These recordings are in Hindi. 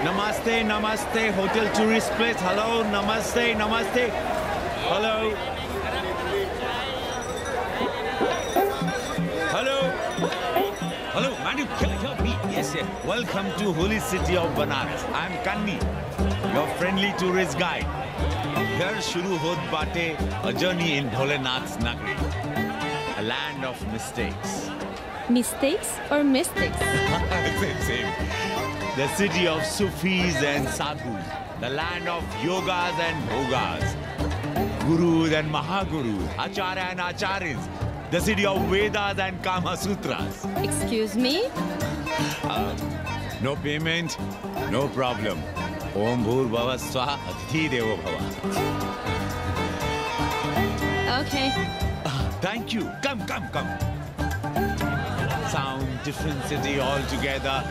Namaste, namaste, hotel tourist place. Hello, namaste, namaste. Hello. Hello. Hello, madam, can you help me? Yes, yes. Welcome to holy city of Banaras. I'm Kanni, your friendly tourist guide. Here shuru hot bate a journey in Bholenath's Nagari, a land of mistakes. Mistakes or mystics? Same. The city of Sufis and Sadhus, the land of yogas and bhogas, gurus and mahagurus, acharya and acharyas, the city of Vedas and Kama Sutras. Excuse me? No payment, no problem. Om Bhur Bhava Swaha Adhi Devo Bhava. Okay. Thank you. Come. Sound, different city altogether.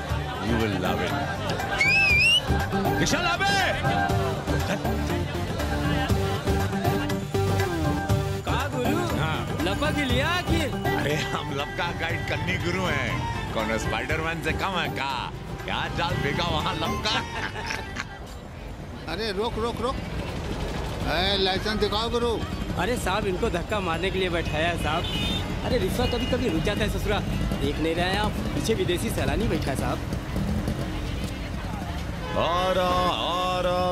You will love it. Rishala be! का गुरु? लपक लिया कि? अरे हम लपका गाइड करने गुरु हैं। कौन स्पाइडरमैन से कम है का? क्या डाल फेंका वहाँ लपका? अरे रोक। लाइसेंस दिखाओ गुरु। अरे साहब इनको धक्का मारने के लिए बैठाया है साहब। अरे रिश्वा कभी रुक जाता है ससुरा। देख नहीं रहे हैं आप, पीछे विदेशी सैलानी बैठा है साहब। हर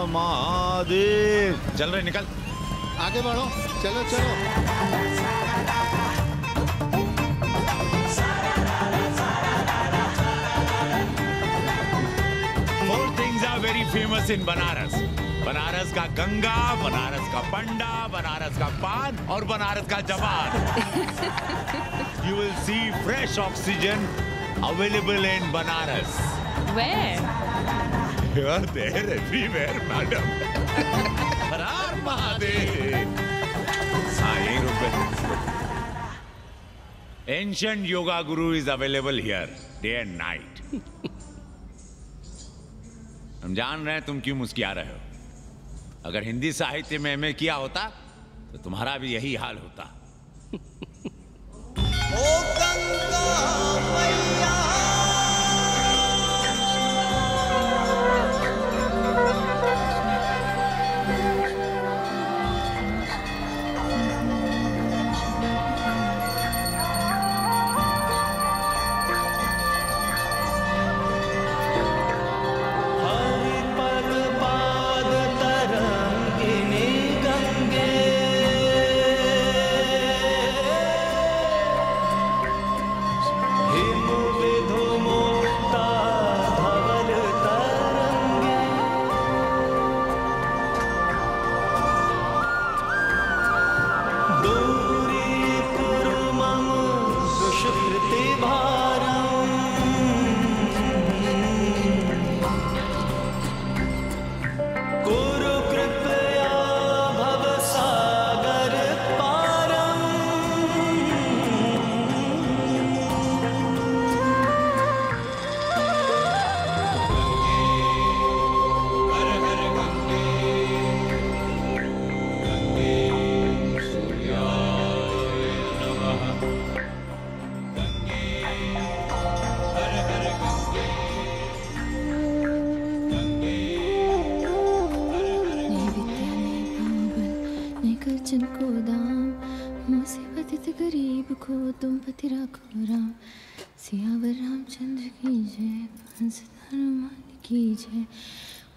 महादेव। चल रहे निकल। आगे बढ़ो, चलो। Four things are very famous in Banaras. Banaras का गंगा, बनारस का पंडा, बनारस का पान और बनारस का जवान. You will see fresh oxygen available in Banaras. Where? You are there everywhere, madam. हर हर महादेव. हाँ, यही रुक गए. Ancient yoga guru is available here, day and night. हम जान रहे हैं तुम क्यों मुस्कुरा रहे हो. अगर हिंदी साहित्य में एमए किया होता तो तुम्हारा भी यही हाल होता. ओ गंगा मैया.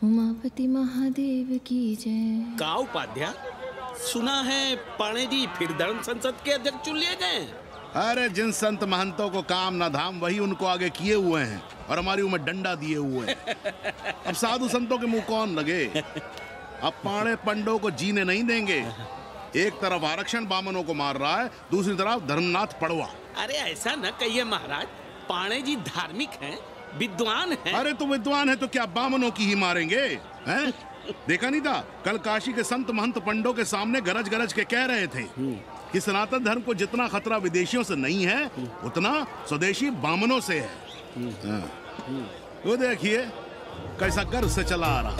उमापति महादेव की जय. का उपाध्याय, सुना है पाणे जी फिर धर्म संसद के अध्यक्ष चुन लिए गए. अरे जिन संत महंतों को काम न धाम वही उनको आगे किए हुए हैं और हमारी उम्र डंडा दिए हुए हैं. अब साधु संतों के मुंह कौन लगे. अब पाणे पंडों को जीने नहीं देंगे. एक तरफ आरक्षण बामनों को मार रहा है, दूसरी तरफ धर्मनाथ पड़वा. अरे ऐसा न कहिए महाराज, पाणे जी धार्मिक हैं, विद्वान हैं. अरे तो विद्वान है तो क्या बामनों की ही मारेंगे हैं? देखा नहीं था कल काशी के संत महंत पंडों के सामने गरज गरज के कह रहे थे कि सनातन धर्म को जितना खतरा विदेशियों से नहीं है उतना स्वदेशी बामनों से है. वो देखिए कैसा गर्व से चला आ रहा.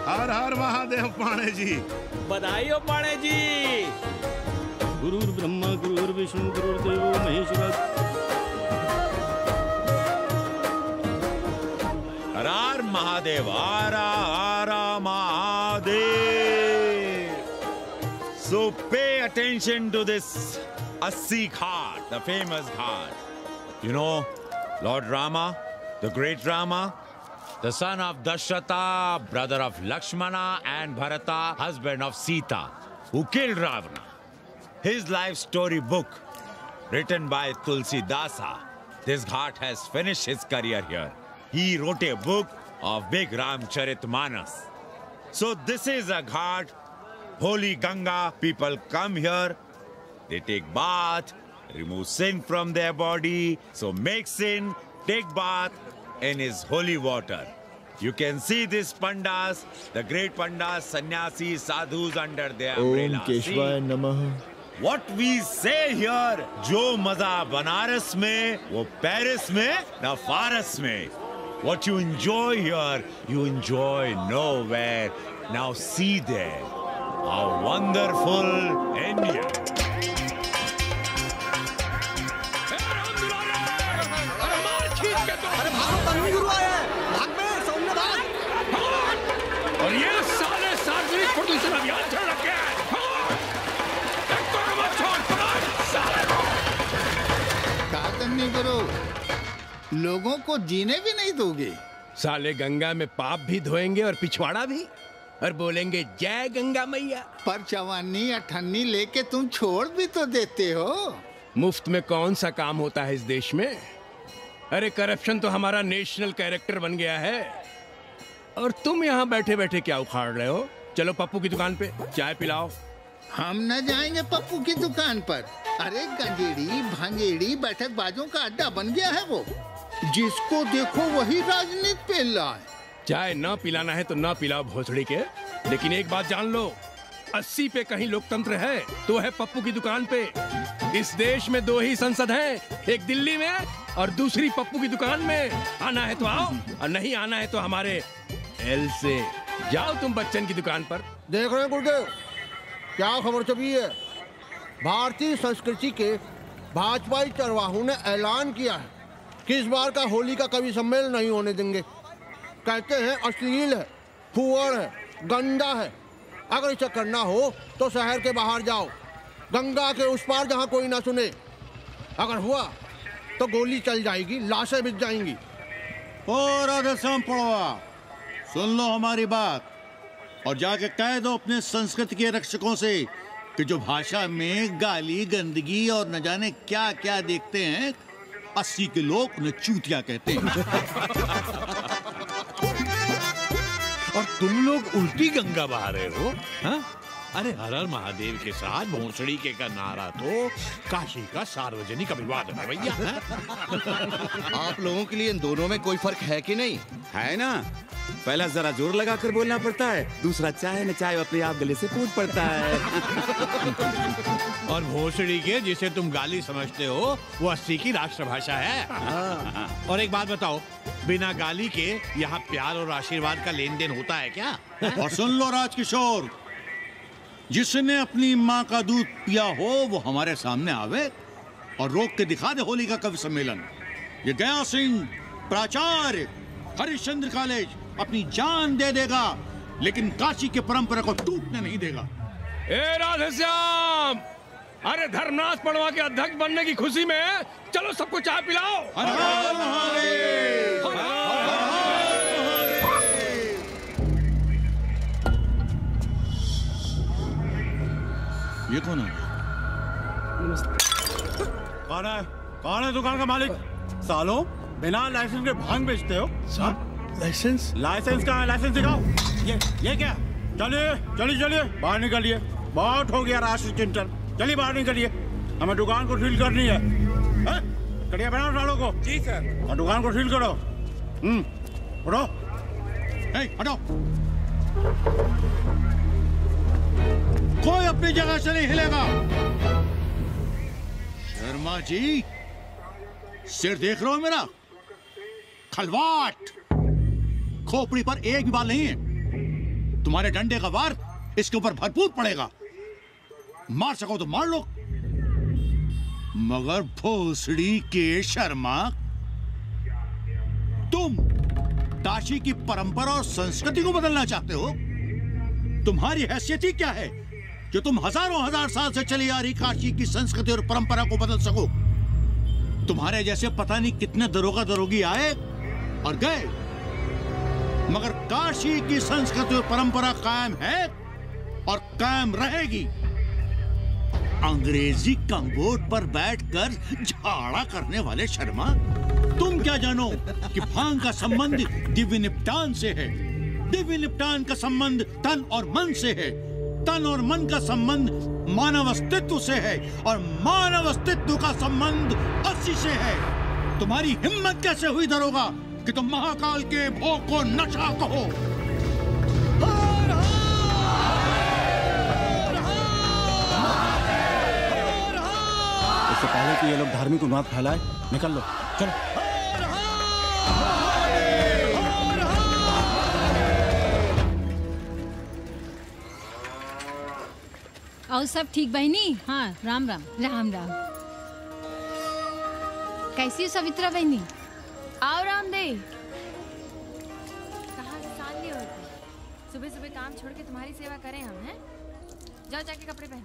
हर हर महादेव पाणे जी. बधाई हो पाणे जी. गुरुर् ब्रह्मा गुरुर् विष्णु गुरुर्देवो Maheshwar. Mahadev, Ara Ara Mahadev. So pay attention to this Assi Ghat, the famous ghat. You know, Lord Rama, the great Rama, the son of Dashrata, brother of Lakshmana and Bharata, husband of Sita, who killed Ravana. His life story book, written by Tulsi Dasa. This ghat has finished his career here. He wrote a book of big Ramcharitmanas. So this is a ghat, holy Ganga. People come here, they take bath, remove sin from their body. So make sin, take bath in his holy water. You can see these pandas, the great pandas, sannyasis, sadhus under their umbrella. Om Keshwaya Namah. What we say here, जो मजा बनारस में, वो पेरिस में, ना फारस में. What you enjoy here, you enjoy nowhere. Now see there, how wonderful India. और ये सारे सार्वजनिक प्रदूषण अभियान चल रखे हैं। नहीं करो, लोगों को जीने भी नहीं दोगे। साले गंगा में पाप भी धोएंगे और पिछवाड़ा भी, और बोलेंगे जय गंगा मैया। पर चवानी अठन्नी लेके तुम छोड़ भी तो देते हो। मुफ्त में कौन सा काम होता है इस देश में? अरे करप्शन तो हमारा नेशनल कैरेक्टर बन गया है। और तुम यहाँ बैठे बैठे क्या उखाड़ रहे हो? चलो पप्पू की दुकान पे चाय पिलाओ। हम न जाएंगे पप्पू की दुकान पर। अरे गंजेड़ी भांगेड़ी बैठक बाजों का अड्डा बन गया है वो। जिसको देखो वही राजनीति पेल रहा है। चाय न पिलाना है तो न पिलाओ भोसड़ी के, लेकिन एक बात जान लो, 80 पे कहीं लोकतंत्र है तो है पप्पू की दुकान पे। इस देश में 2 ही संसद हैं, एक दिल्ली में और दूसरी पप्पू की दुकान में। आना है तो आओ और नहीं आना है तो हमारे एल से जाओ तुम बच्चन की दुकान पर। देख रहे हैं गुरुदेव, क्या खबर छपी है? भारतीय संस्कृति के भाजपाई चरवाहों ने ऐलान किया है कि इस बार का होली का कवि सम्मेलन नहीं होने देंगे। कहते हैं अश्लील है, फुअड़ है, गंदा है। अगर इसे करना हो तो शहर के बाहर जाओ, गंगा के उस पार जहाँ कोई ना सुने। अगर हुआ तो गोली चल जाएगी, लाशें बिक जाएंगी। और राधेश्याम पड़वा, सुन लो हमारी बात और जाके कह दो अपने संस्कृति के रक्षकों से कि जो भाषा में गाली गंदगी और न जाने क्या क्या देखते हैं, 80 के लोग उन्हें चूतिया कहते हैं। और तुम लोग उल्टी गंगा बहा रहे हो, हाँ? अरे हर हर महादेव के साथ भोंसड़ी के का नारा तो काशी का सार्वजनिक अभिवादन है भैया। आप लोगों के लिए इन दोनों में कोई फर्क है कि नहीं? है ना, पहला जरा जोर लगाकर बोलना पड़ता है, दूसरा चाहे न चाहे अपने आप गले से फूट पड़ता है। और भोसड़ी के जिसे तुम गाली समझते हो वो 80 की राष्ट्रभाषा है। और एक बात बताओ, बिना गाली के यहाँ प्यार और आशीर्वाद का लेन देन होता है क्या? और सुन लो राजकिशोर, जिसने अपनी माँ का दूध पिया हो वो हमारे सामने आवे और रोक के दिखा दे होली का कवि सम्मेलन। ये गया सिंह प्राचार्य हरिश्चंद्र कॉलेज अपनी जान दे देगा, लेकिन काशी के परंपरा को टूटने नहीं देगा। ए राधेश्याम, अरे धर्मनाथ पड़वा के अध्यक्ष बनने की खुशी में चलो सबको चाय पिलाओ। हर हर महादेव, हर हर ये कौन है? कौन है दुकान का मालिक? सालों बिना लाइसेंस के भांग बेचते हो? लाइसेंस कहाँ है? लाइसेंस दिखाओ। ये क्या? चलिए बाहर निकलिए। बहुत हो गया राष्ट्र चिंतन, चलिए बाहर निकलिए। हमें दुकान को सील करनी है। कड़िया बनाओ सालों को। जी सर। और दुकान को सील करो। उठो। हटो। कोई अपनी जगह से नहीं हिलेगा। शर्मा जी, सिर देख रहे हो मेरा? खलवाट, खोपड़ी पर एक भी बाल नहीं है। तुम्हारे डंडे का वार इसके ऊपर भरपूर पड़ेगा। मार सको तो मार लो, मगर भोसड़ी के शर्मा, तुम काशी की परंपरा और संस्कृति को बदलना चाहते हो? तुम्हारी हैसियत ही क्या है जो तुम हजारों हजार साल से चली आ रही काशी की संस्कृति और परंपरा को बदल सको? तुम्हारे जैसे पता नहीं कितने दरोगा दरोगी आए और गए, मगर काशी की संस्कृति और परंपरा कायम है और कायम रहेगी। अंग्रेजी कम्बोर्ड पर बैठकर झाड़ा करने वाले शर्मा, तुम क्या जानो कि भांग का संबंध दिव्य निपटान से है। दिव्य निपटान का संबंध तन और मन से है। तन और मन का संबंध मानव अस्तित्व से है और मानव अस्तित्व का संबंध अस्सी से है। तुम्हारी हिम्मत कैसे हुई दरोगा कि तुम महाकाल के भोग को नशा कहो? इससे पहले कि ये लोग धार्मिक उन्माद फैलाए, निकल लो, चलो। और सब ठीक बहनी? हाँ, राम राम। राम राम। कैसी हो सवित्रा बहनी? आओ रामदेव। कहाँ से साल लिए होते? सुबह सुबह काम छोड़ के तुम्हारी सेवा करें हम, हैं? जाओ जाके कपड़े पहनो।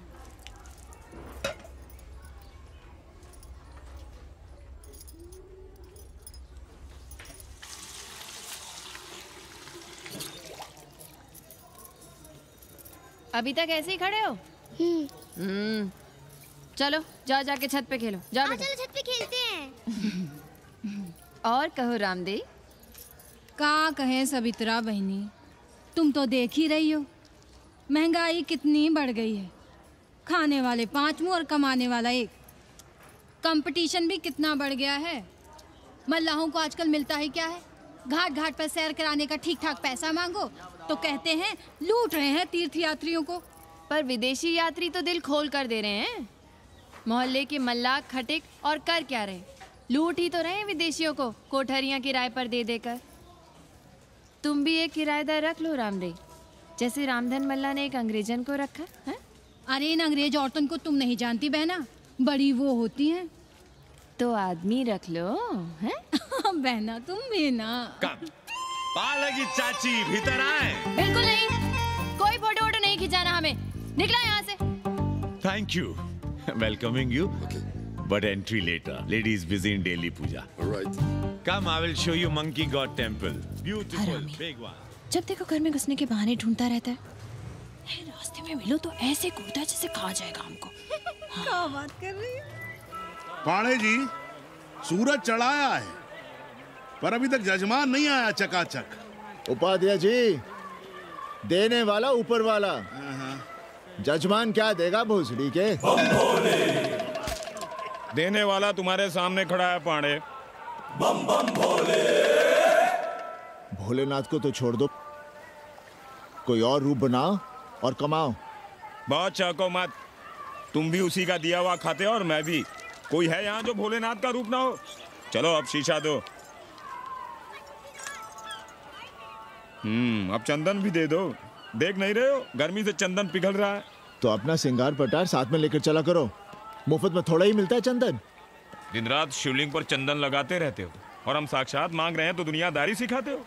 अभी तक ऐसे ही खड़े हो? चलो जाओ जाके छत पे खेलो। जाओ बेटा। चलो छत पे खेलते हैं। और कहो रामदेव। का कहे सवित्रा बहनी, तुम तो देख ही रही हो महंगाई कितनी बढ़ गई है। खाने वाले 5 मुंह और कमाने वाला 1। कंपटीशन भी कितना बढ़ गया है। मल्लाहों को आजकल मिलता ही क्या है? घाट घाट पर सैर कराने का ठीक ठाक पैसा मांगो तो कहते हैं लूट रहे हैं तीर्थ यात्रियों को। पर विदेशी यात्री तो दिल खोल कर दे रहे हैं। मोहल्ले के मल्लाह खटिक और कर क्या रहे? लूट ही तो रहे हैं विदेशियों को कोठरियां किराए पर दे देकर। तुम भी एक किराएदार रख लो रामदेव, जैसे रामधन मल्ला ने एक अंग्रेजन को रखा है। अरे इन अंग्रेज औरतों को तुम नहीं जानती बहना, बड़ी वो होती हैं। तो आदमी रख लो, हैं? बहना तुम भी ना। पालगी चाची भीतर आए। बिल्कुल नहीं, कोई फोटो वोटो नहीं खिंचाना हमें। निकला यहाँ से। Thank you. Welcoming you. But entry later. Ladies busy in daily puja. All right. Come, I will show you Monkey God Temple. Beautiful, big one. जब देखो घर में घुसने के बहाने ढूंढता रहता है। रास्ते में मिलो तो ऐसे कूदता है जैसे खा जाएगा हमको। क्या बात कर रही है? पाड़े जी, सूरज चढ़ाया है पर अभी तक जजमान नहीं आया चकाचक। उपाध्याय जी, देने वाला ऊपर वाला। जजमान क्या देगा भोसड़ी के? देने वाला तुम्हारे सामने खड़ा है पांडे। बम बम भोले। भोलेनाथ को तो छोड़ दो, कोई और रूप बनाओ और कमाओ। बहुत चाको मत, तुम भी उसी का दिया हुआ खाते हो और मैं भी। कोई है यहाँ जो भोलेनाथ का रूप ना हो? चलो अब शीशा दो। अब चंदन भी दे दो। देख नहीं रहे हो गर्मी से चंदन पिघल रहा है। तो अपना सिंगार पटार साथ में लेकर चला करो, मुफ्त में थोड़ा ही मिलता है चंदन। दिन रात शिवलिंग पर चंदन लगाते रहते हो और हम साक्षात मांग रहे हैं तो दुनियादारी सिखाते हो।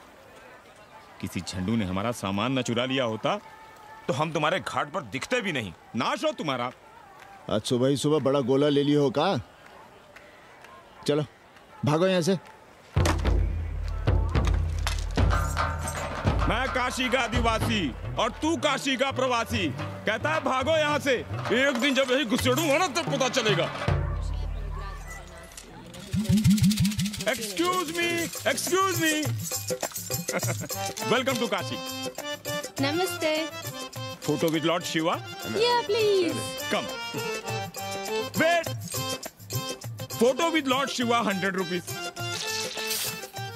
किसी झंडू ने हमारा सामान न चुरा लिया होता तो हम तुम्हारे घाट पर दिखते भी नहीं। नाश हो तुम्हारा। आज सुबह ही सुबह बड़ा गोला ले लियो हो का? चलो भागो यहाँ से। मैं काशी का आदिवासी और तू काशी का प्रवासी। कहता है भागो यहाँ से। एक दिन जब यही घुसेड़ूंगा ना तब पता चलेगा। Excuse me welcome to Kashi. नमस्ते। Photo with lord Shiva? Yeah, please. Come. Wait. Photo with lord Shiva 100 rupees.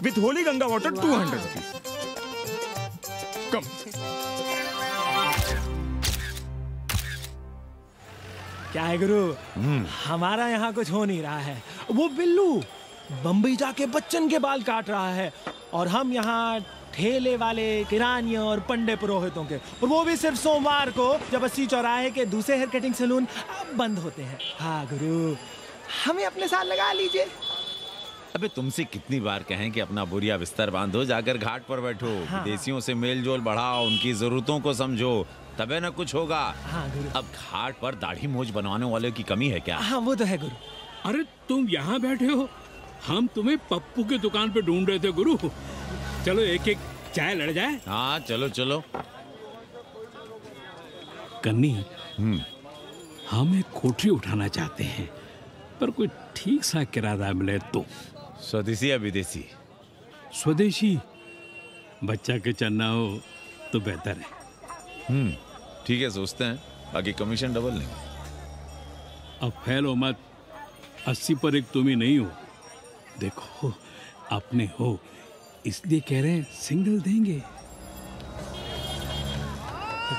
With holy Ganga water 200 rupees. Come. क्या है गुरु, हमारा यहाँ कुछ हो नहीं रहा है। वो बिल्लू बम्बई जाके बच्चन के बाल काट रहा है और हम यहाँ ठेले वाले, किरानियों और पंडे पुरोहितों के, और वो भी सिर्फ सोमवार को जब 80 चौराहे के दूसरे हेयर कटिंग सैलून बंद होते हैं। हाँ गुरु, हमें अपने साथ लगा लीजिए। अबे तुमसे कितनी बार कहें कि अपना बोरिया बिस्तर बांधो, जाकर घाट पर बैठो, हाँ। विदेशियों से मेल जोल बढ़ाओ, उनकी जरूरतों को समझो, तबे ना कुछ होगा। हाँ गुरु। अब घाट पर दाढ़ी मूछ बनवाने वाले की कमी है क्या? हाँ वो तो है गुरु। अरे तुम यहाँ बैठे हो, हम तुम्हें पप्पू की दुकान पे ढूंढ रहे थे गुरु। चलो एक एक चाय लड़ जाए। हाँ चलो चलो। कन्नी, हम एक कोठरी उठाना चाहते हैं, पर कोई ठीक सा किराया मिले तो। स्वदेशी या विदेशी? स्वदेशी, बच्चा के चन्ना हो तो बेहतर है। ठीक है, सोचते हैं, बाकी कमीशन डबल लेंगे। अब फैलो मत, 80 पर एक तुम ही नहीं हो। देखो अपने हो, इसलिए कह रहे हैं सिंगल देंगे।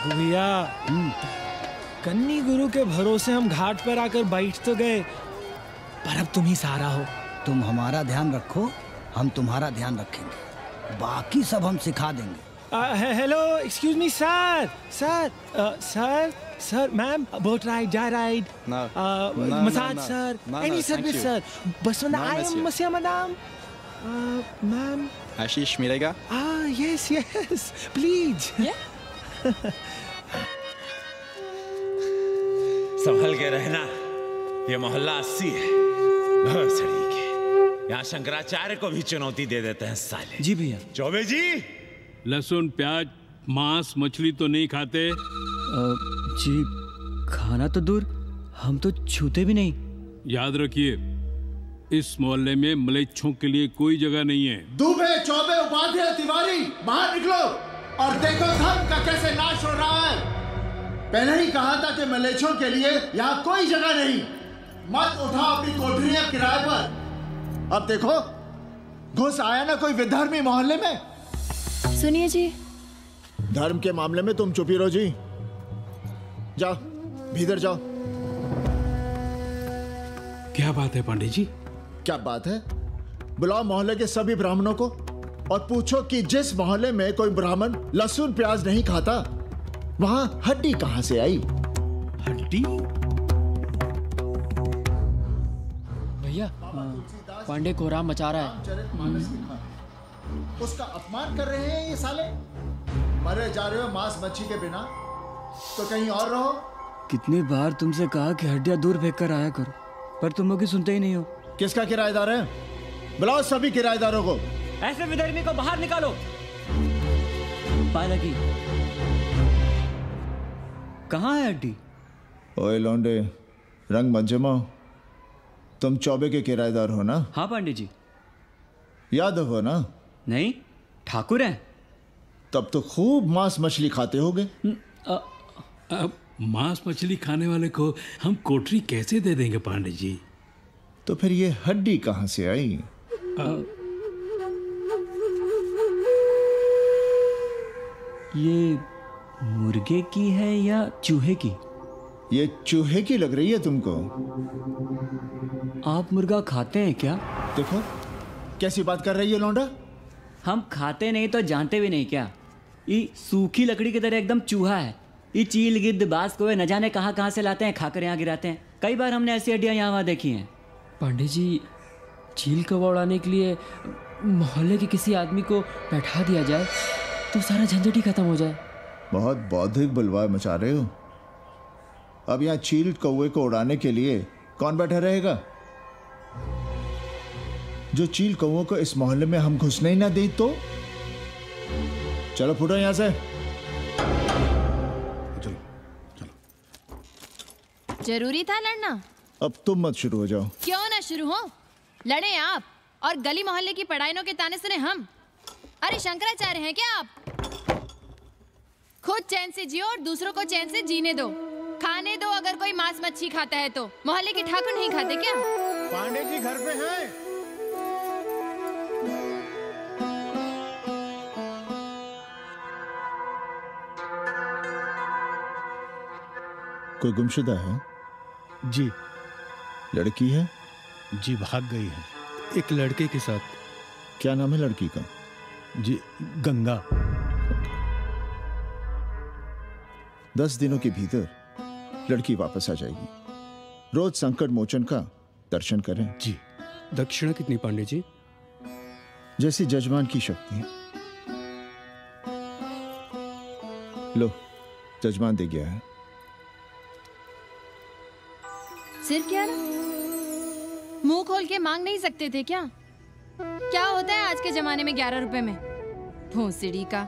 भैया, कन्नी गुरु के भरोसे हम घाट पर आकर बैठ तो गए, पर अब तुम ही सहारा हो। तुम हमारा ध्यान रखो, हम तुम्हारा ध्यान रखेंगे, बाकी सब हम सिखा देंगे। Hello, excuse me sir, sir, ma'am, boat ride, जा ride, massage sir, any service sir, बस आई एम मसिया मैडम, मैम। आशीष मिलेगा? Yes, please. संभल के रहना, ये मोहल्ला 80 है, भोसड़ी के। यहाँ शंकराचार्य को भी चुनौती दे देते हैं साले। जी भैया। चौबे जी, लहसुन, प्याज, मांस, मछली तो नहीं खाते? जी, खाना तो दूर, हम तो छूते भी नहीं। याद रखिए, इस मोहल्ले में मलेच्छों के लिए कोई जगह नहीं है। दुबे, चौबे, उपाध्याय, तिवारी, बाहर निकलो और देखो धर्म का कैसे नाश हो रहा है। पहले ही कहा था कि मलेच्छों के लिए यहाँ कोई जगह नहीं। मत उठाओ अपनी कोठरियां किराए पर। अब देखो, घुस आया ना कोई विधर्मी मोहल्ले में। सुनिए जी, धर्म के मामले में तुम चुप ही रहो जी। जाओ, भीतर जाओ। क्या बात है पांडे जी? क्या बात है? बुलाओ मोहल्ले के सभी ब्राह्मणों को और पूछो कि जिस मोहल्ले में कोई ब्राह्मण लहसुन प्याज नहीं खाता, वहां हड्डी कहां से आई? हड्डी? भैया, पांडे को राम मचा रहा है। उसका अपमान कर रहे हैं ये साले। मरे जा रहे हो मांस मच्छी के बिना, तो कहीं और रहो। कितनी बार तुमसे कहा कि हड्डियां दूर फेंक कर आया करो, पर तुम लोग सुनते ही नहीं हो। किसका किराएदार है? बुलाओ सभी किराएदारों को। ऐसे विधर्मी को बाहर निकालो। पालकी, कहाँ है हड्डी? ओए लौंडे, रंग मत जमाओ। तुम चौबे के किराएदार हो ना? हाँ पांडे जी। यादव हो ना? नहीं, ठाकुर हैं। तब तो खूब मांस मछली खाते होगे। अब मांस मछली खाने वाले को हम कोठरी कैसे दे देंगे पांडे जी? तो फिर ये हड्डी कहां से आई? ये मुर्गे की है या चूहे की? ये चूहे की लग रही है तुमको। आप मुर्गा खाते हैं क्या? देखो कैसी बात कर रही है लौंडा। हम खाते नहीं तो जानते भी नहीं क्या? ये सूखी लकड़ी की तरह एकदम चूहा है। ये चील, गिद्ध, बाज को न जाने कहाँ से लाते हैं, खाकर यहाँ गिराते हैं। कई बार हमने ऐसी हड्डियाँ यहाँ वहाँ देखी हैं। पांडे जी, चील कौवा उड़ाने के लिए मोहल्ले के किसी आदमी को बैठा दिया जाए तो सारा झंझट ही खत्म हो जाए। बहुत बौद्धिक बुलवाए मचा रहे हो। अब यहाँ चील कौवे को उड़ाने के लिए कौन बैठा रहेगा? जो चील कौवों को इस मोहल्ले में हम घुसने ही ना दें तो? चलो फुटो यहाँ से। जरूरी था लड़ना? अब तुम मत शुरू हो जाओ। क्यों ना शुरू हो? लड़े आप और गली मोहल्ले की पढ़ाइयों के ताने सुने हम। अरे शंकराचार्य हैं क्या आप? खुद चैन से जियो और दूसरों को चैन से जीने दो। खाने दो अगर कोई मांस मच्छी खाता है तो। मोहल्ले के ठाकुर नहीं खाते क्या? पांडे जी घर पे हैं? कोई गुमशुदा है? जी। लड़की है? जी भाग गई है एक लड़के के साथ। क्या नाम है लड़की का? जी गंगा। 10 दिनों के भीतर लड़की वापस आ जाएगी। रोज संकट मोचन का दर्शन करें। जी। दक्षिणा कितनी पांडे जी? जैसी जजमान की शक्ति है। लो, जजमान दे गया है। सिर्फ क्या ना, मुंह खोल के मांग नहीं सकते थे क्या? क्या होता है आज के जमाने में 11 रुपए में? भोंसड़ी का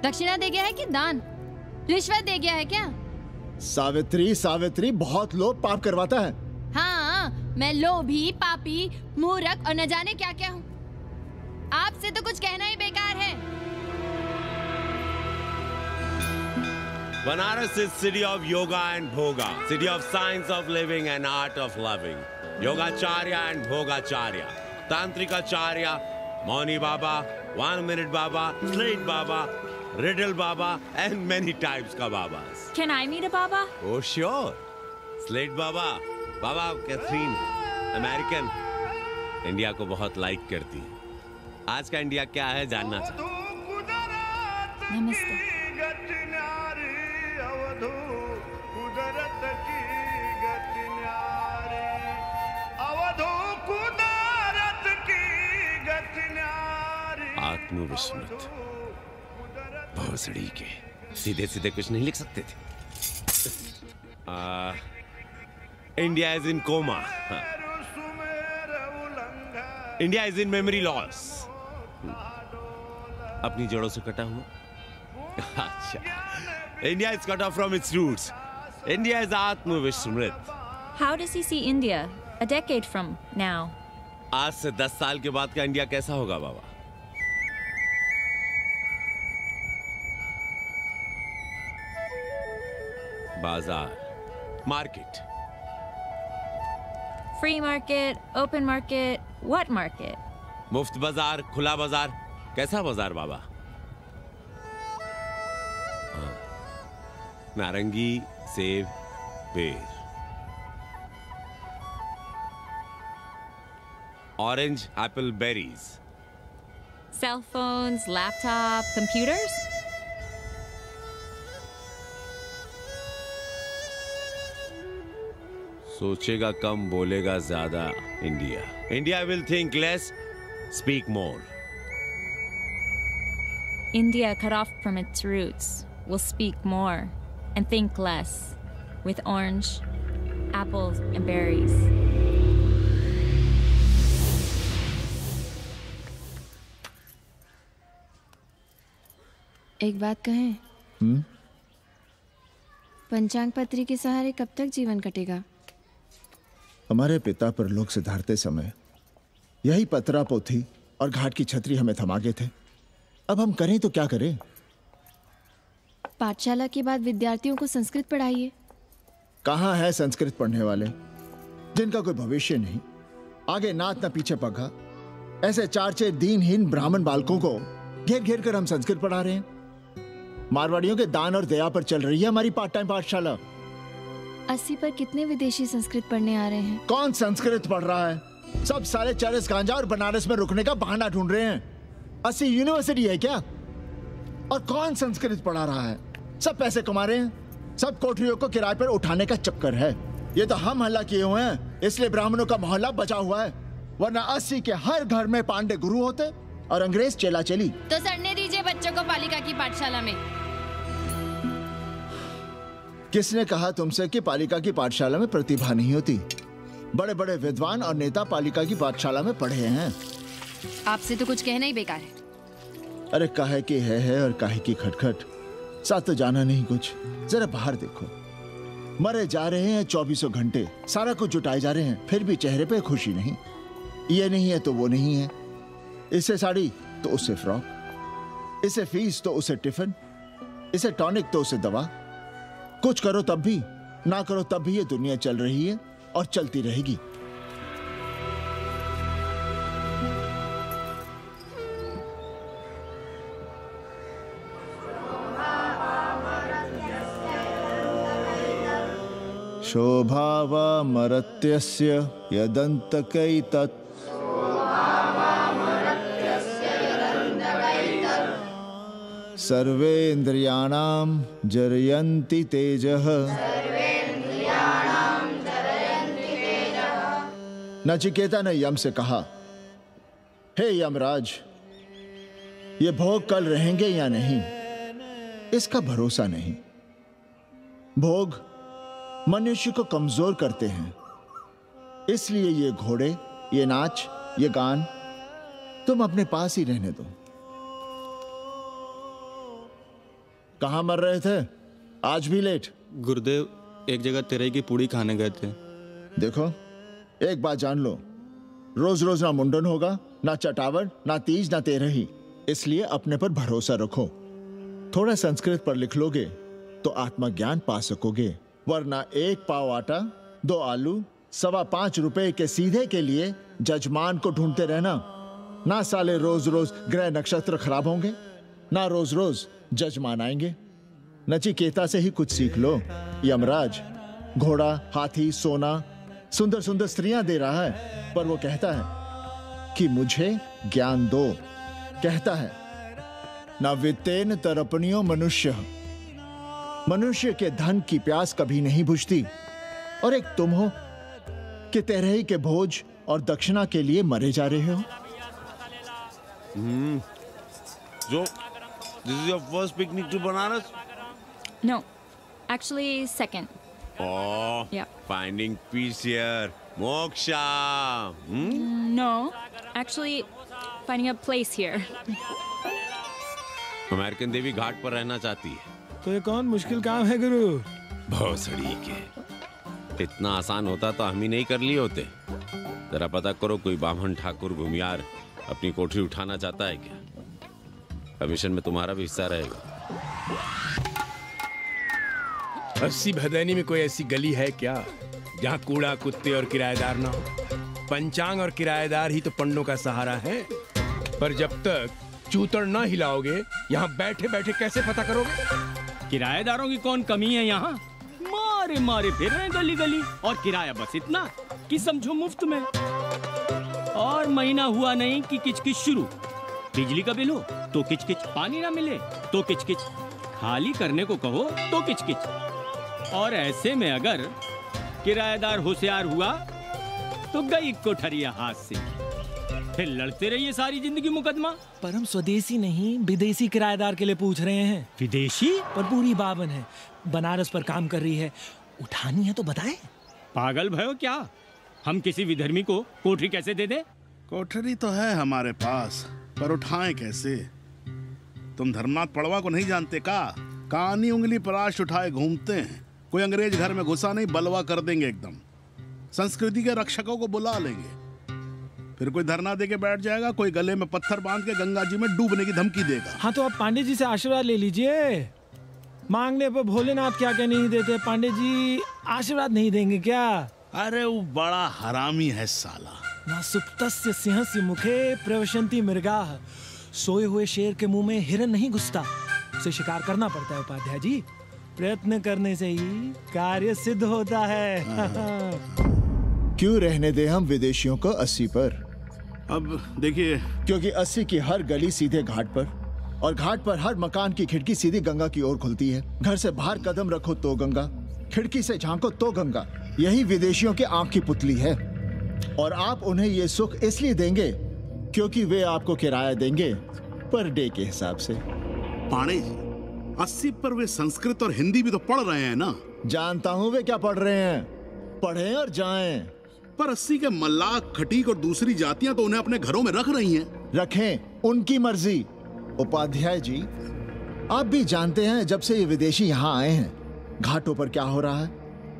दक्षिणा दे गया है कि दान? रिश्वत दे गया है क्या? सावित्री, सावित्री, बहुत लोभ पाप करवाता है। हाँ, मैं लोभी, पापी, मूर्ख और न जाने क्या क्या हूँ। आपसे तो कुछ कहना ही बेकार है। Banaras is city of yoga and bhoga, city of science of living and art of loving. Yogacharya and Bhogacharya, Tantrikacharya, Mauni Baba, 1 Minute Baba, Slate Baba, Riddle Baba, and many types ka Babas. Can I meet a Baba? Oh sure, Slate Baba, Baba Catherine, American, India को बहुत लाइक करती है। आज का इंडिया क्या है जानना चाहती हूँ। नमस्ते। आत्मविस्मृत भोसड़ी के सीधे सीधे कुछ नहीं लिख सकते थे। India is in coma, India is in memory loss, अपनी जड़ों से कटा हुआ। अच्छा, India is cut off from its roots, India is आत्मविस्मृत। How does he see India a decade from now? आज से 10 साल के बाद का इंडिया कैसा होगा बाबा? बाजार, market, Free market, open market, what market? मुफ्त बाजार, खुला बाजार, कैसा बाजार बाबा? हाँ, नारंगी, सेब, बेर, orange, Apple, berries, Cell phones, laptop, computers? सोचेगा कम, बोलेगा ज्यादा India. India will think less, speak more. India, cut off from its roots, will speak more and think less, with orange, apples, and berries. एक बात कहें? पंचांग पत्री के सहारे कब तक जीवन कटेगा? हमारे पिता परलोक से धारते समय यही पतरा पोथी और घाट की छतरी हमें थमा गए थे। अब हम करें तो क्या करें? पाठशाला के बाद विद्यार्थियों को संस्कृत पढ़ाइए। कहाँ है संस्कृत पढ़ने वाले जिनका कोई भविष्य नहीं, आगे नात न पीछे पगा। ऐसे 4-6 दीनहीन ब्राह्मण बालकों को घेर घेर कर हम संस्कृत पढ़ा रहे हैं। मारवाड़ियों के दान और दया पर चल रही है हमारी पार्ट टाइम पाठशाला। 80 पर कितने विदेशी संस्कृत पढ़ने आ रहे हैं? कौन संस्कृत पढ़ रहा है? सब सारे चरस गांजा और बनारस में रुकने का बहाना ढूंढ रहे हैं। 80 यूनिवर्सिटी है क्या? और कौन संस्कृत पढ़ा रहा है? सब पैसे कमा रहे हैं। सब कोठरियों को किराए पर उठाने का चक्कर है। ये तो हम हल्ला किए हुए हैं, इसलिए ब्राह्मणों का मोहल्ला बचा हुआ है। वरना 80 के हर घर में पांडे गुरु होते और अंग्रेज चेला चली। तो सड़ने दीजिए बच्चों को पालिका की पाठशाला में। किसने कहा तुमसे कि पालिका की पाठशाला में प्रतिभा नहीं होती? बड़े बड़े विद्वान और नेता पालिका की पाठशाला में पढ़े हैं। आपसे तो कुछ कहना ही बेकार है। अरे काहे की है और काहे की खटखट, साथ तो जाना नहीं कुछ। जरा बाहर देखो, मरे जा रहे हैं 24 घंटे, सारा कुछ जुटाए जा रहे हैं, फिर भी चेहरे पे खुशी नहीं। ये नहीं है तो वो नहीं है, इससे साड़ी तो उससे फ्रॉक, इसे फीस तो उसे टिफिन, इसे टॉनिक तो उसे दवा। कुछ करो तब भी, ना करो तब भी ये दुनिया चल रही है और चलती रहेगी। शोभावमर्त्यस्य यदन्तकैतत् सर्वेन्द्रियाणां जरयन्ति तेजः नचिकेता ने यम से कहा, हे यमराज, ये भोग कल रहेंगे या नहीं इसका भरोसा नहीं। भोग मनुष्य को कमजोर करते हैं, इसलिए ये घोड़े, ये नाच, ये गान तुम अपने पास ही रहने दो। कहां मर रहे थे? आज भी लेट? गुरुदेव, एक जगह तेरई की पूड़ी खाने गए थे। देखो, एक बात जान लो, रोज रोज ना मुंडन होगा, ना चटावड़, ना तीज, ना तेरही। इसलिए अपने पर भरोसा रखो। थोड़ा संस्कृत पर लिख लोगे तो आत्मज्ञान पा सकोगे, वरना 1 पाव आटा, 2 आलू, 5.25 रुपए के सीधे के लिए जजमान को ढूंढते रहना। ना साले रोज रोज ग्रह नक्षत्र खराब होंगे, ना रोज रोज जजमान आएंगे। नचिकेता से ही कुछ सीख लो। यमराज घोड़ा, हाथी, सोना, सुंदर सुंदर स्त्रियां दे रहा है, पर वो कहता है कि मुझे ज्ञान दो। कहता है, न वित्तेन तरपणियो मनुष्य। मनुष्य के धन की प्यास कभी नहीं बुझती। और एक तुम हो कि तेरही के भोज और दक्षिणा के लिए मरे जा रहे हो। So, this is your first picnic to Banaras? No, actually second. Oh, Yeah. finding peace here. Moksha. No, actually finding a place here. American देवी घाट पर रहना चाहती है। तो ये कौन मुश्किल काम है गुरु? भोसड़ी के। इतना आसान होता तो हम ही नहीं कर लिए होते। जरा पता करो, कोई बामन ठाकुर भूमियार अपनी कोठरी उठाना चाहता है क्या? कमीशन में तुम्हारा भी हिस्सा रहेगा। 80 भदैनी में कोई ऐसी गली है क्या जहाँ कूड़ा, कुत्ते और किराएदार ना हो? पंचांग और किराएदार ही तो पंडों का सहारा है। पर जब तक चूतड़ ना हिलाओगे, यहाँ बैठे बैठे कैसे पता करोगे? किराएदारों की कौन कमी है यहाँ? मारे मारे फिर रहे गली गली, और किराया बस इतना कि समझो मुफ्त में। और महीना हुआ नहीं कि किचकिच शुरू। बिजली का बिल हो तो किचकिच, पानी ना मिले तो किचकिच, खाली करने को कहो तो किचकिच। और ऐसे में अगर किराएदार होशियार हुआ तो गई कोठरिया हाथ से, फिर लड़ते रहिए सारी जिंदगी मुकदमा। पर हम स्वदेशी नहीं, विदेशी किराएदार के लिए पूछ रहे हैं। विदेशी? पर पूरी बावन है, बनारस पर काम कर रही है, उठानी है तो बताएं। पागल भयो क्या? हम किसी विधर्मी को कोठरी कैसे दे दे? कोठरी तो है हमारे पास, पर उठाएं कैसे? तुम धर्मनाथ पड़वा को नहीं जानते का? कानी उंगली पराश उठाए घूमते हैं। कोई अंग्रेज घर में घुसा नहीं, बलवा कर देंगे एकदम। संस्कृति के रक्षकों को बुला लेंगे, फिर कोई धरना दे के बैठ जाएगा, कोई गले में पत्थर बांध के गंगा जी में डूबने की धमकी देगा। हाँ तो आप पांडे जी से आशीर्वाद ले लीजिए। मांगने पर भोलेनाथ क्या क्या नहीं देते, पांडे जी आशीर्वाद नहीं देंगे क्या? अरे वो बड़ा हरामी है साला। ना सुप्तस्य सिंहस्य मुखे प्रवशन्ति मृगाः। सोए हुए शेर के मुंह में हिरन नहीं घुसता, उसे शिकार करना पड़ता है उपाध्याय जी। प्रयत्न करने से ही कार्य सिद्ध होता है। क्यों रहने दे हम विदेशियों को 80 पर? अब देखिए, क्योंकि 80 की हर गली सीधे घाट पर, और घाट पर हर मकान की खिड़की सीधी गंगा की ओर खुलती है। घर से बाहर कदम रखो तो गंगा, खिड़की से झांको तो गंगा। यही विदेशियों की आंख की पुतली है। और आप उन्हें ये सुख इसलिए देंगे क्योंकि वे आपको किराया देंगे पर डे के हिसाब से। पांडे जी, 80 पर वे संस्कृत और हिंदी भी तो पढ़ रहे हैं ना? जानता हूँ वे क्या पढ़ रहे हैं, पढ़ें और जाएं। पर 80 के मल्लाक, खटीक और दूसरी जातियां तो उन्हें अपने घरों में रख रही हैं। रखें, उनकी मर्जी। उपाध्याय जी, आप भी जानते हैं जब से ये विदेशी यहाँ आए हैं घाटों पर क्या हो रहा है,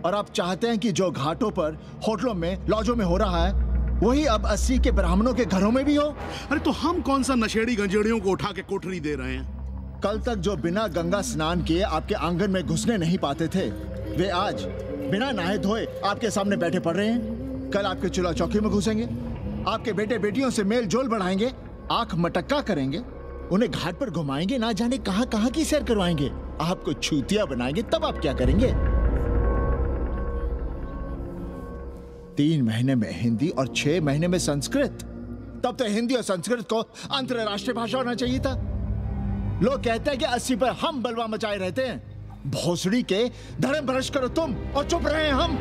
और आप चाहते हैं कि जो घाटों पर, होटलों में, लॉजों में हो रहा है वही अब 80 के ब्राह्मणों के घरों में भी हो। अरे तो हम कौन सा नशेड़ी गंजेड़ियों को उठा के कोठरी दे रहे हैं? कल तक जो बिना गंगा स्नान किए आपके आंगन में घुसने नहीं पाते थे, वे आज बिना नहाए धोए आपके सामने बैठे पड़ रहे हैं। कल आपके चूल्हा चौकी में घुसेंगे, आपके बेटे बेटियों से मेल जोल बढ़ाएंगे, आंख मटक्का करेंगे, उन्हें घाट पर घुमाएंगे, ना जाने कहां कहां की सैर करवाएंगे, आपको छूतिया बनाएंगे। तब आप क्या करेंगे? 3 महीने में हिंदी और 6 महीने में संस्कृत। तब तो हिंदी और संस्कृत को अंतरराष्ट्रीय भाषा होना चाहिए था। लोग कहते हैं कि 80 पर हम बलवा मचाए रहते हैं। भोसड़ी के, धर्म भ्रष्ट करो तुम और चुप रहे हम।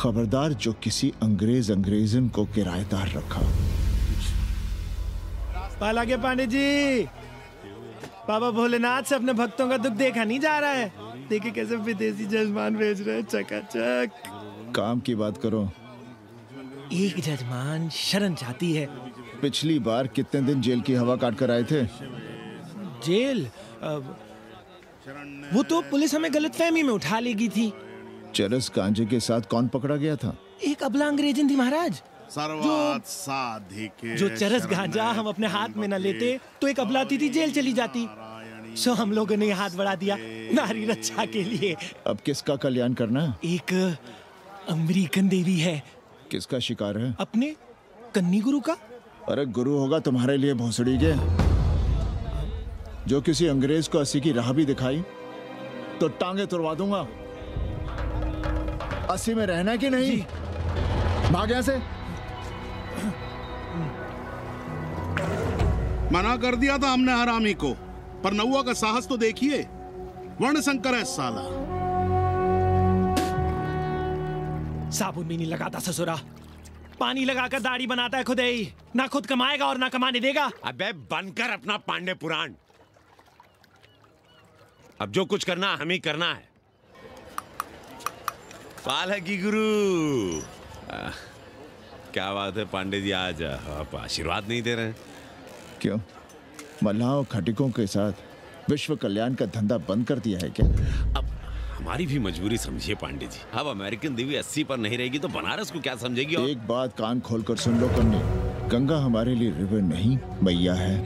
खबरदार जो किसी अंग्रेजन को किराएदार रखा। पाला के पांडे जी, बाबा भोलेनाथ से अपने भक्तों का दुख देखा नहीं जा रहा है। देखिए कैसे विदेशी जजमान भेज रहे हैं, चकाचक। काम की बात करो। एक जजमान शरण चाहती है। पिछली बार कितने दिन जेल की हवा काट कर आए थे? जेल? वो तो पुलिस हमें गलतफहमी में उठा लेगी थी। चरस गांजे के साथ कौन पकड़ा गया था? एक अबला अंग्रेजन थी महाराज। जो चरस गांजा हम अपने हाथ में न लेते तो एक अबलाती थी जेल चली जाती। सो हम लोगों ने हाथ बढ़ा दिया नारी रक्षा के लिए। अब किसका कल्याण करना? एक अमेरिकन देवी है। किसका शिकार है? अपने कन्नी गुरु का। अरे गुरु होगा तुम्हारे लिए भोसड़ी के। जो किसी अंग्रेज को 80 की राह भी दिखाई तो टांगे तुड़वा दूंगा। 80 में रहना कि नहीं? भाग यहां से। मना कर दिया था हमने हरामी को, पर नौवा का साहस तो देखिए। वर्ण संकर है साला। साबुन भी नहीं लगाता ससुरा, पानी लगाकर दाढ़ी बनाता है खुद ही। ना खुद कमाएगा और ना कमाने देगा। अबे बनकर अपना पांडे पुराण। अब जो कुछ करना हम ही करना है। पाला की गुरु। क्या बात है पांडे जी, आज आप आशीर्वाद नहीं दे रहे हैं? क्यों? मल्लाहों खटिकों के साथ विश्व कल्याण का धंधा बंद कर दिया है क्या? अब हमारी भी मजबूरी समझिए पांडे जी। अब अमेरिकन देवी 80 पर नहीं रहेगी तो बनारस को क्या समझेगी? और... एक बात कान खोलकर सुन लो कन्नी, गंगा हमारे लिए रिवर नहीं मैया है।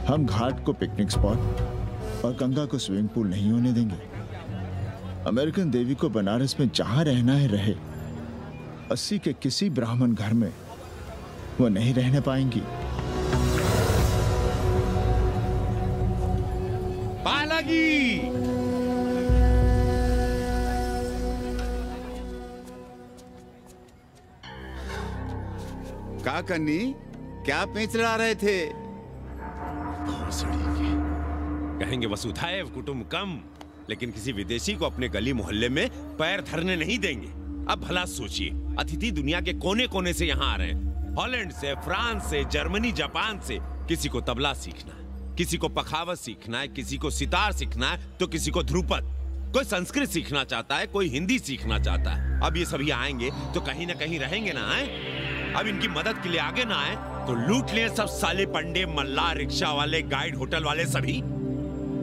हम घाट को पिकनिक स्पॉट और गंगा को स्विमिंग पूल नहीं होने देंगे। अमेरिकन देवी को बनारस में जहां रहना है रहे। 80 के किसी ब्राह्मण घर में वो नहीं रहने पाएंगी। पालागी! का कन्नी, क्या पेंच ला रहे थे? कहेंगे वसुधैव कुटुंबकम, लेकिन किसी विदेशी को अपने गली मोहल्ले में पैर धरने नहीं देंगे। अब भला सोचिए, अतिथि दुनिया के कोने कोने से यहाँ आ रहे हैं। हॉलैंड से, फ्रांस से, जर्मनी, जापान से। किसी को तबला सीखना है, किसी को पखावत सीखना है, किसी को सितार सीखना है, तो किसी को ध्रुपद। कोई संस्कृत सीखना चाहता है, कोई हिंदी सीखना चाहता है। अब ये सभी आएंगे तो कहीं ना कहीं रहेंगे ना। आए अब इनकी मदद के लिए आगे ना आए तो लूट लिए सब साले पंडे, मल्ला, रिक्शा वाले, गाइड, होटल वाले सभी।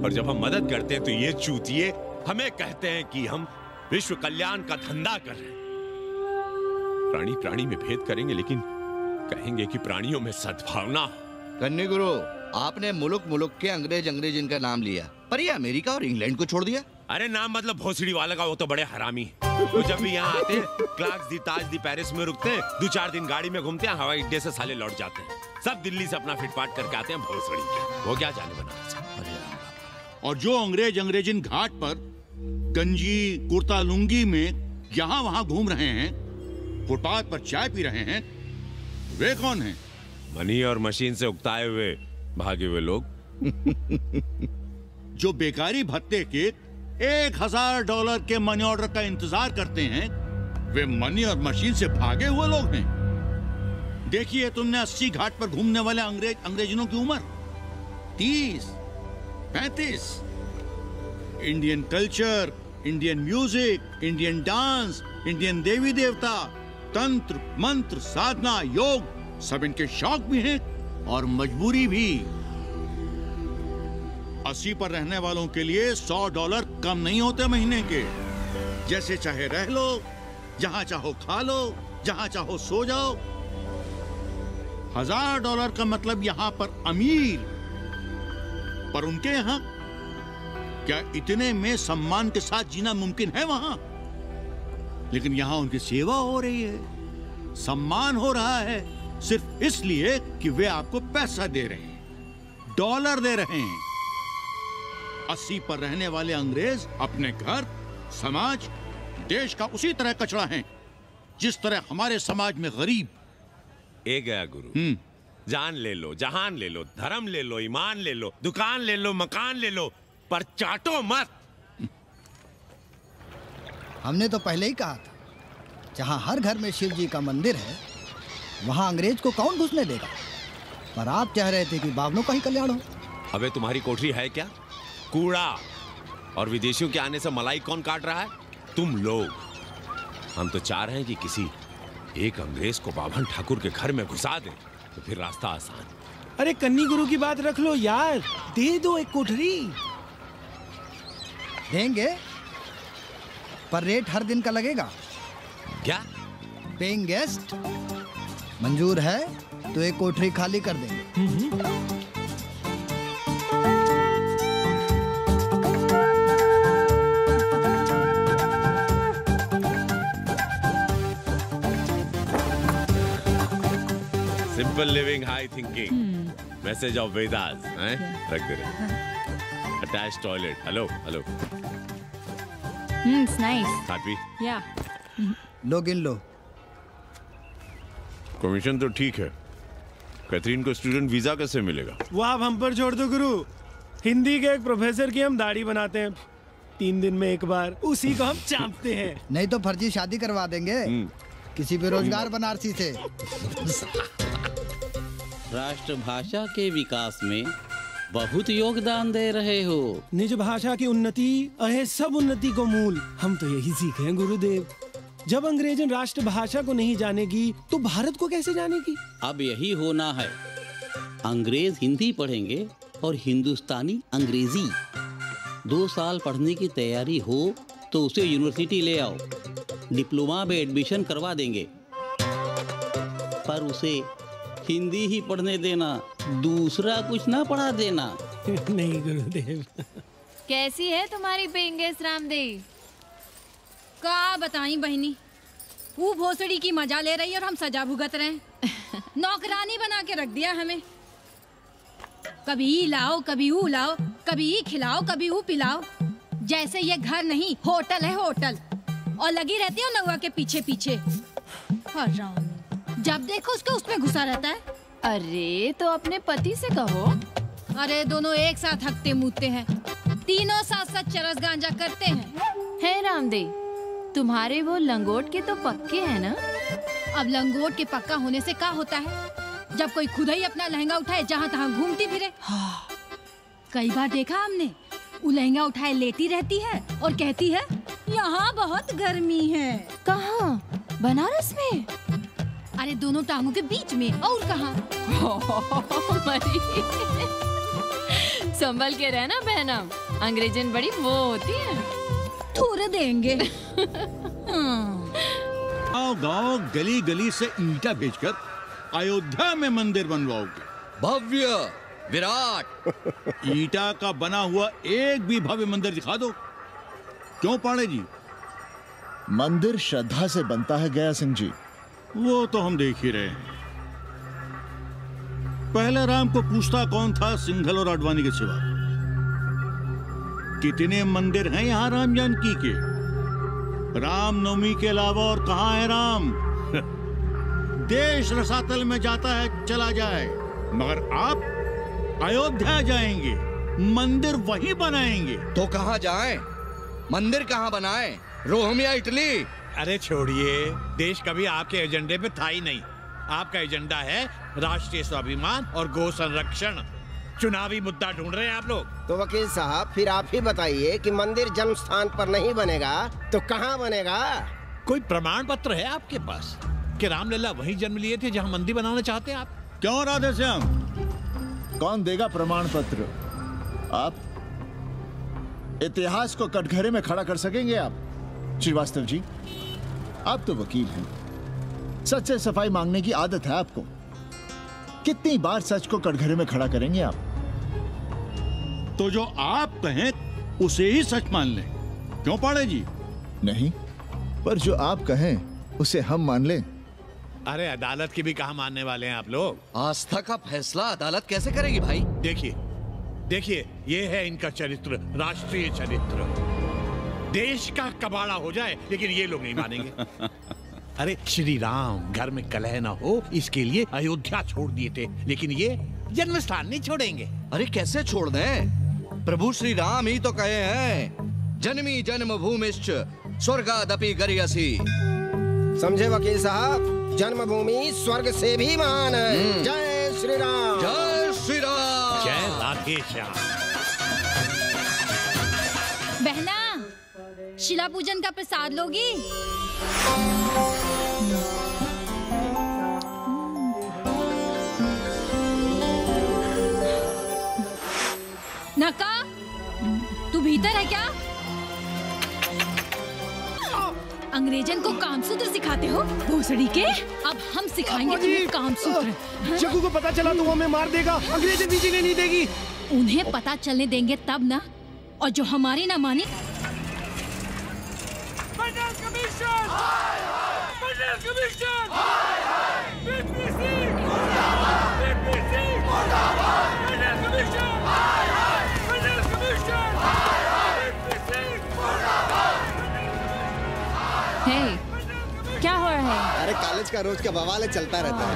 और जब हम मदद करते हैं तो ये चूतिए हमें कहते हैं कि हम विश्व कल्याण का धंधा कर रहे हैं। प्राणी प्राणी में भेद करेंगे, लेकिन कहेंगे कि प्राणियों में सद्भावना। कन्नी गुरु, आपने मुल्क मुल्क के अंग्रेज इनका नाम लिया, पर ये अमेरिका और इंग्लैंड को छोड़ दिया। अरे नाम मतलब भोसड़ी वाला का, वो तो बड़े हरामी है। वो जब भी यहाँ आते क्लार्क्स दी, ताज दी, पेरिस में रुकते हैं, 2-4 दिन गाड़ी में घूमते हैं, हवाई अड्डे से साले लौट जाते हैं। सब दिल्ली से अपना फिटपाट करके आते हैं भोसड़ी के। वो क्या जाने बनारस। और जो अंग्रेजिन घाट पर गंजी, कुर्ता, लुंगी में यहाँ वहाँ घूम रहे हैं, फुटपाथ पर चाय पी रहे हैं, वे कौन हैं? मनी और मशीन से उकताए हुए भागे हुए लोग। जो बेकारी भत्ते के $1000 के मनी ऑर्डर का इंतजार करते हैं, वे मनी और मशीन से भागे हुए लोग हैं। देखिए तुमने 80 घाट पर घूमने वाले अंग्रेजनों की उम्र 30-35। Indian culture, Indian music, Indian dance, Indian देवी देवता, तंत्र, मंत्र, साधना, योग, सब इनके शौक भी हैं और मजबूरी भी। 80 पर रहने वालों के लिए $100 कम नहीं होते महीने के। जैसे चाहे रह लो, जहां चाहो खा लो, जहां चाहो सो जाओ। $1000 का मतलब यहां पर अमीर, पर उनके यहां क्या इतने में सम्मान के साथ जीना मुमकिन है वहां? लेकिन यहां उनकी सेवा हो रही है, सम्मान हो रहा है, सिर्फ इसलिए कि वे आपको पैसा दे रहे हैं, डॉलर दे रहे हैं। 80 पर रहने वाले अंग्रेज अपने घर, समाज, देश का उसी तरह कचरा हैं, जिस तरह हमारे समाज में गरीब। ए गया गुरु, जान ले लो, जहान ले लो, धर्म ले लो, ईमान ले लो, दुकान ले लो, मकान ले लो, पर चाटो मत। हमने तो पहले ही कहा था जहाँ हर घर में शिव जी का मंदिर है, वहाँ अंग्रेज को कौन घुसने देगा? पर आप चाह रहे थे कि बावनों का ही कल्याण हो। अबे तुम्हारी कोठरी है क्या? कूड़ा। और विदेशियों के आने से मलाई कौन काट रहा है? तुम लोग। हम तो चाह रहे हैं कि किसी एक अंग्रेज को बाभन ठाकुर के घर में घुसा दे, तो फिर रास्ता आसान। अरे कन्नी गुरु की बात रख लो यार, दे दो एक कोठरी। देंगे, पर रेट हर दिन का लगेगा। क्या? पेइंग गेस्ट मंजूर है तो एक कोठरी खाली कर देंगे। Simple living, high thinking, message of Vedas हैं? रख दे रहे। Attach toilet. Hello hello. It's nice. Happy? Yeah. लो गिन लो। कमीशन तो ठीक है, कैथरीन को स्टूडेंट वीजा कैसे मिलेगा? वो आप हम पर छोड़ दो गुरु। हिंदी के एक प्रोफेसर की हम दाढ़ी बनाते हैं 3 दिन में एक बार, उसी को हम चापते हैं। नहीं तो फर्जी शादी करवा देंगे किसी बेरोजगार बनारसी से। राष्ट्रभाषा के विकास में बहुत योगदान दे रहे हो। निज भाषा की उन्नति अहे सब उन्नति को मूल। हम तो यही सीखे हैं गुरुदेव। जब अंग्रेजन राष्ट्रभाषा को नहीं जानेगी तो भारत को कैसे जानेगी? अब यही होना है। अंग्रेज हिंदी पढ़ेंगे और हिंदुस्तानी अंग्रेजी। 2 साल पढ़ने की तैयारी हो तो उसे यूनिवर्सिटी ले आओ, डिप्लोमा में एडमिशन करवा देंगे। पर उसे हिंदी ही पढ़ने देना, दूसरा कुछ ना पढ़ा देना। नहीं गुरुदेव। कैसी है तुम्हारी पेइंग गेस्ट रामदेव? का बताई बहनी, वो भोसड़ी की मजा ले रही है और हम सजा भुगत रहे हैं। नौकरानी बना के रख दिया हमें। कभी ई लाओ, कभी ऊ लाओ, कभी ई खिलाओ, कभी ऊ पिलाओ। जैसे ये घर नहीं होटल है, होटल। और लगी रहती है नौवा के पीछे पीछे। हराम, जब देखो उसको उसमें घुसा रहता है। अरे तो अपने पति से कहो। अरे दोनों एक साथ हकते मूतते हैं, तीनों साथ साथ चरस गांजा करते हैं। है रामदेव, तुम्हारे वो लंगोट के तो पक्के हैं ना? अब लंगोट के पक्का होने से क्या होता है? जब कोई खुद ही अपना लहंगा उठाए जहाँ तहाँ घूमती फिरे। कई बार देखा हमने, वो लहंगा उठाए लेटी रहती है और कहती है यहाँ बहुत गर्मी है। कहाँ? बनारस में? अरे दोनों टांगों के बीच में। और कहाँ? संभल के रहना बहना, अंग्रेजन बड़ी वो होती है। थूर देंगे। गांव गली गली से ईंटा भेजकर अयोध्या में मंदिर बनवाओगे? भव्य विराट ईंटा का बना हुआ एक भी भव्य मंदिर दिखा दो। क्यों पाड़े जी? मंदिर श्रद्धा से बनता है गया सिंह जी। वो तो हम देख ही रहे हैं। पहले राम को पूछता कौन था सिंघल और आडवाणी के सिवा? कितने मंदिर हैं यहाँ राम जानकी के? रामनवमी के अलावा और कहाँ है राम? देश रसातल में जाता है चला जाए, मगर आप अयोध्या जाएंगे, मंदिर वहीं बनाएंगे। तो कहाँ जाएं? मंदिर कहाँ बनाएं? रोम या इटली? अरे छोड़िए, देश कभी आपके एजेंडे पे था ही नहीं। आपका एजेंडा है राष्ट्रीय स्वाभिमान और गौ संरक्षण। चुनावी मुद्दा ढूंढ रहे हैं आप लोग। तो वकील साहब फिर आप ही बताइए कि मंदिर जन्म स्थान पर नहीं बनेगा तो कहाँ बनेगा? कोई प्रमाण पत्र है आपके पास कि रामलला वहीं जन्म लिए थे जहाँ मंदिर बनाना चाहते हैं आप? क्यों राधे श्याम? कौन देगा प्रमाण पत्र? आप इतिहास को कटघरे में खड़ा कर सकेंगे आप? श्रीवास्तव जी, आप तो वकील हैं, सच से सफाई मांगने की आदत है आपको। कितनी बार सच को कटघरे में खड़ा करेंगे आप? तो जो आप कहें उसे ही सच मान लें। क्यों पाड़े जी? नहीं, पर जो आप कहें उसे हम मान लें। अरे अदालत की भी कहाँ मानने वाले हैं आप लोग? आस्था का फैसला अदालत कैसे करेगी भाई? देखिए देखिए, ये है इनका चरित्र, राष्ट्रीय चरित्र। देश का कबाड़ा हो जाए लेकिन ये लोग नहीं मानेंगे। अरे श्री राम घर में कलह न हो इसके लिए अयोध्या छोड़ दिए थे, लेकिन ये जन्म स्थान नहीं छोड़ेंगे। अरे कैसे छोड़ दें? प्रभु श्री राम ही तो कहे हैं, जन्मी जन्म भूमिश्च स्वर्गादपि गरियसी। समझे वकील साहब, जन्मभूमि स्वर्ग से भी महान है। जय श्री राम। जय श्री राम। जय राधे श्याम। बहना, शिला पूजन का प्रसाद लोगी? नका, तू भीतर है क्या? अंग्रेजन को कामसूत्र सिखाते हो भोसड़ी के? अब हम सिखाएंगे तुम्हें कामसूत्र। जग्गू को पता चला तो वो हमें मार देगा, अंग्रेजन बीजीने नहीं देगी। उन्हें पता चलने देंगे तब ना, और जो हमारी ना माने। Hey, क्या हो रहा है? अरे कॉलेज का रोज का बवाल चलता रहता है।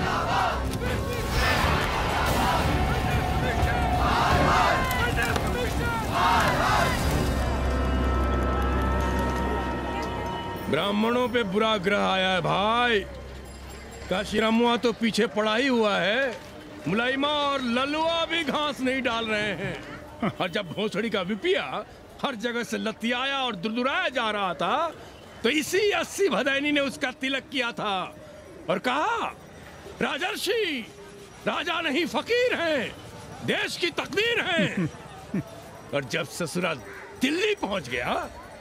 ब्राह्मणों पे बुरा ग्रह आया है भाई। काशीरामुआ तो पीछे पड़ा ही हुआ है, मुलाइमा और ललुआ भी घास नहीं डाल रहे हैं। और जब भोसड़ी का विपिया हर जगह से लतियाया और दुरदुराया जा रहा था, तो इसी 80 भदैनी ने उसका तिलक किया था और कहा, राजर्षि राजा नहीं फकीर हैं, देश की तकदीर हैं। और जब ससुरा दिल्ली पहुंच गया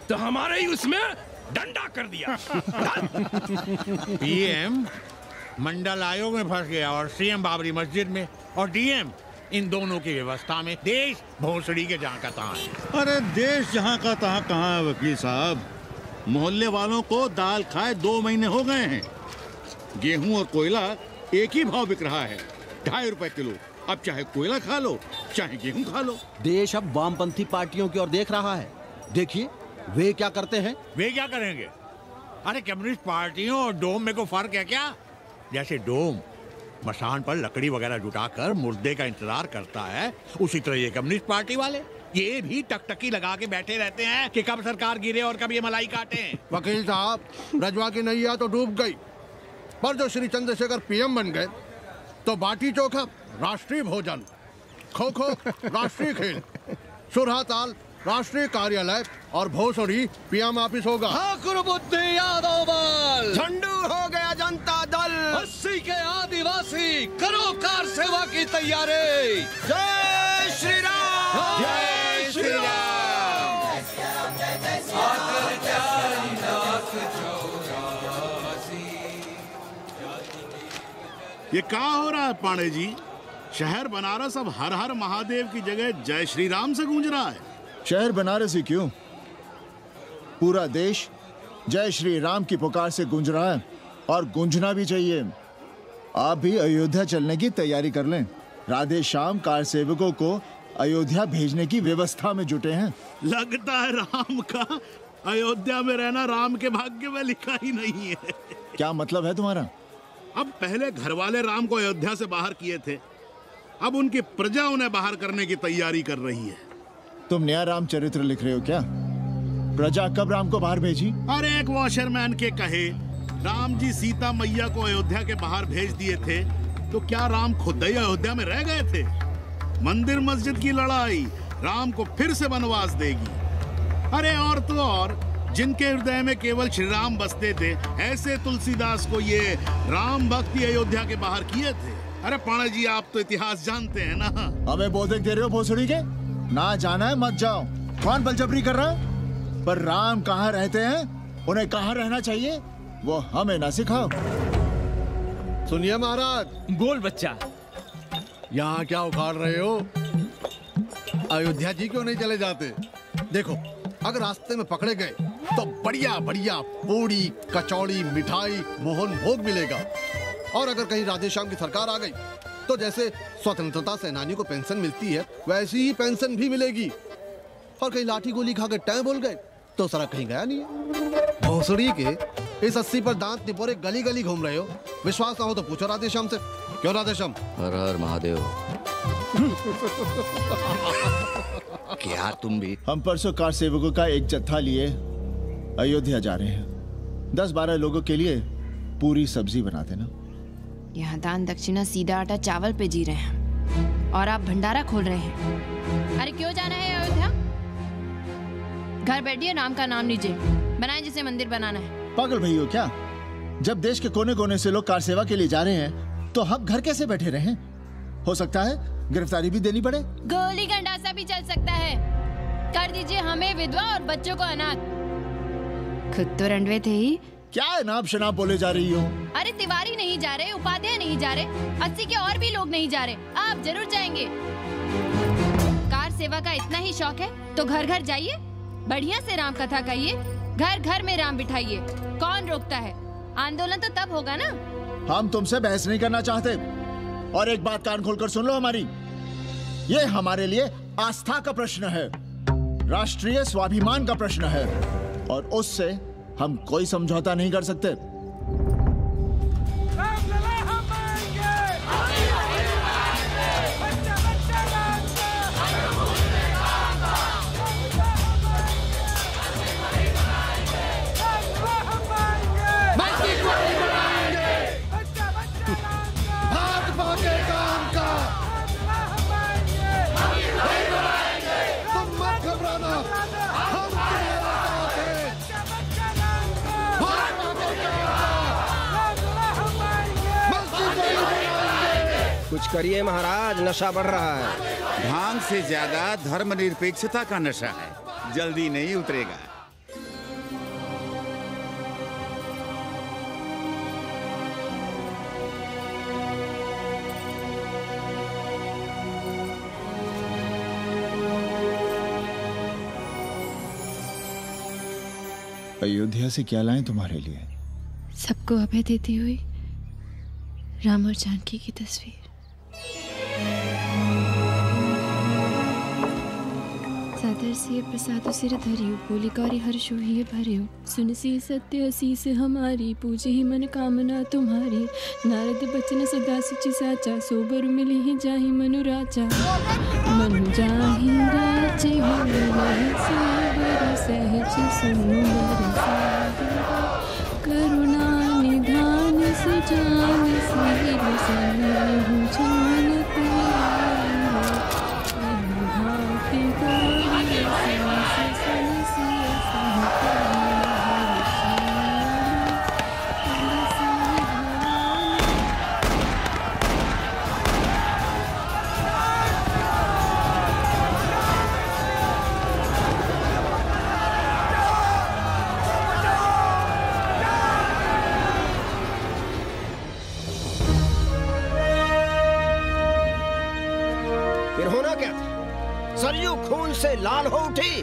तो हमारे ही उसमें डंडा कर दिया। पीएम मंडल आयोग में फंस गया और सीएम बाबरी मस्जिद में, और डीएम इन दोनों की व्यवस्था में। देश भोसड़ी के जहाँ का तहाँ है। अरे देश जहाँ का तहाँ कहाँ है वकील साहब? मोहल्ले वालों को दाल खाए 2 महीने हो गए हैं। गेहूं और कोयला एक ही भाव बिक रहा है, 2.5 रुपए किलो। अब चाहे कोयला खा लो, चाहे गेहूं खा लो। देश अब वामपंथी पार्टियों की ओर देख रहा है। देखिए वे क्या करते हैं। वे क्या करेंगे? अरे कम्युनिस्ट पार्टियों और डोम में को फर्क है क्या? जैसे डोम मसान पर लकड़ी वगैरह जुटाकर मुर्दे का इंतजार करता है, उसी तरह ये कम्युनिस्ट पार्टी वाले ये भी टकटकी लगा के बैठे रहते हैं कि कब सरकार गिरे और कब ये मलाई काटे। वकील साहब, रजवा की नैया तो डूब गई, पर जो श्री चंद्रशेखर पीएम बन गए तो बाटी चोखा राष्ट्रीय भोजन, खो खो राष्ट्रीय खेल, सुरहा ताल राष्ट्रीय कार्यालय और भोसड़ी पीएम ऑफिस होगा। ठाकुर बुद्धि यादव बल, झंडू हो गया जनता दल, 80 के आदिवासी करो कार सेवा की तैयारी। जय श्री राम। जय श्री राम। ये क्या हो रहा है पांडे जी? शहर बनारस अब हर हर महादेव की जगह जय श्री राम से गूंज रहा है। शहर बनारस ही क्यों, पूरा देश जय श्री राम की पुकार से गूंज रहा है, और गूंजना भी चाहिए। आप भी अयोध्या चलने की तैयारी कर लें। राधे श्याम कार सेवकों को अयोध्या भेजने की व्यवस्था में जुटे हैं। लगता है राम का अयोध्या में रहना राम के भाग्य में लिखा ही नहीं है। क्या मतलब है तुम्हारा? अब पहले घर वाले राम को अयोध्या से बाहर किए थे, अब उनकी प्रजा उन्हें बाहर करने की तैयारी कर रही है। तुम नया राम चरित्र लिख रहे हो क्या? प्रजा कब राम को बाहर भेजी? अरे एक वॉशरमैन के कहे राम जी सीता मैया को अयोध्या के बाहर भेज दिए थे, तो क्या राम खुद ही अयोध्या में रह गए थे? मंदिर मस्जिद की लड़ाई राम को फिर से वनवास देगी। अरे और तो और, जिनके हृदय में केवल श्री राम बसते थे, ऐसे तुलसीदास को ये राम भक्ति अयोध्या के बाहर किए थे। अरे पाणा जी, आप तो इतिहास जानते हैं ना। हमें बोधक दे रहे हो भोसड़ी के? ना जाना है मत जाओ। कौन बलजबरी कर रहा है? पर राम कहाँ रहते हैं, उन्हें कहाँ रहना चाहिए, वो हमें ना सिखाओ। सुनिए महाराज। बोल बच्चा। यहाँ क्या उखाड़ रहे हो? अयोध्या जी क्यों नहीं चले जाते? देखो, अगर रास्ते में पकड़े गए तो बढ़िया बढ़िया पूड़ी कचौड़ी मिठाई मोहन भोग मिलेगा, और अगर कहीं राधेश्याम की सरकार आ गई तो जैसे स्वतंत्रता सेनानियों को पेंशन मिलती है, वैसी ही पेंशन भी मिलेगी। और कहीं लाठी गोली खा के टैं बोल गए तो सड़क कहीं गया नहीं है। भोसड़ी के इस 80 पर दांत निपोरे गली गली घूम रहे हो। विश्वास ना हो तो पूछो राधेश्याम से। क्यों राधेश्याम? हर हर महादेव। क्या तुम भी? हम परसों कार सेवकों का एक जत्था लिए अयोध्या जा रहे हैं। 10-12 लोगों के लिए पूरी सब्जी बना देना। यहाँ दान दक्षिणा सीधा आटा चावल पे जी रहे हैं और आप भंडारा खोल रहे हैं। अरे क्यों जाना है अयोध्या? घर बैठिए, नाम का नाम लीजिए, बनाए जिसे मंदिर बनाना है। पागल भई हो क्या? जब देश के कोने कोने से लोग कार सेवा के लिए जा रहे हैं तो हम घर कैसे बैठे रहें? हो सकता है गिरफ्तारी भी देनी पड़े। गोली गंडासा भी चल सकता है। कर दीजिए हमें विधवा और बच्चों को अनाथ। खुद तो रंडवे थे ही। क्या अनाप शनाप बोले जा रही हो? अरे तिवारी नहीं जा रहे, उपाध्याय नहीं जा रहे, 80 के और भी लोग नहीं जा रहे, आप जरूर जाएंगे। कार सेवा का इतना ही शौक है तो घर घर जाइए, बढ़िया से राम कथा कहिए, घर घर में राम बिठाइए। कौन रोकता है? आंदोलन तो तब होगा ना। हम तुमसे बहस नहीं करना चाहते। और एक बात कान खोलकर सुन लो हमारी, ये हमारे लिए आस्था का प्रश्न है, राष्ट्रीय स्वाभिमान का प्रश्न है, और उससे हम कोई समझौता नहीं कर सकते। कुछ करिए महाराज, नशा बढ़ रहा है। भांग से ज्यादा धर्मनिरपेक्षता का नशा है, जल्दी नहीं उतरेगा। अयोध्या से क्या लाएं तुम्हारे लिए? सबको अभय देती हुई राम और जानकी की तस्वीर। सादर से प्रसाद सिर धरियो, बोली कौरी हर्ष हुई भरियो, सुन सी सत्य असीस हमारी, पूजे ही मन कामना तुम्हारी। नारद बचन सदा सुचि साचा, सोबर मिली ही जाहि मनु राजा। मनु जाहि राजे मिलहि सोबर, सहज सुंदर सागर। करुणा निधान सुजान सील, सनहु जान प्यारा। भांति गौरी सहस सनसिय सरयू खून से लाल हो उठी,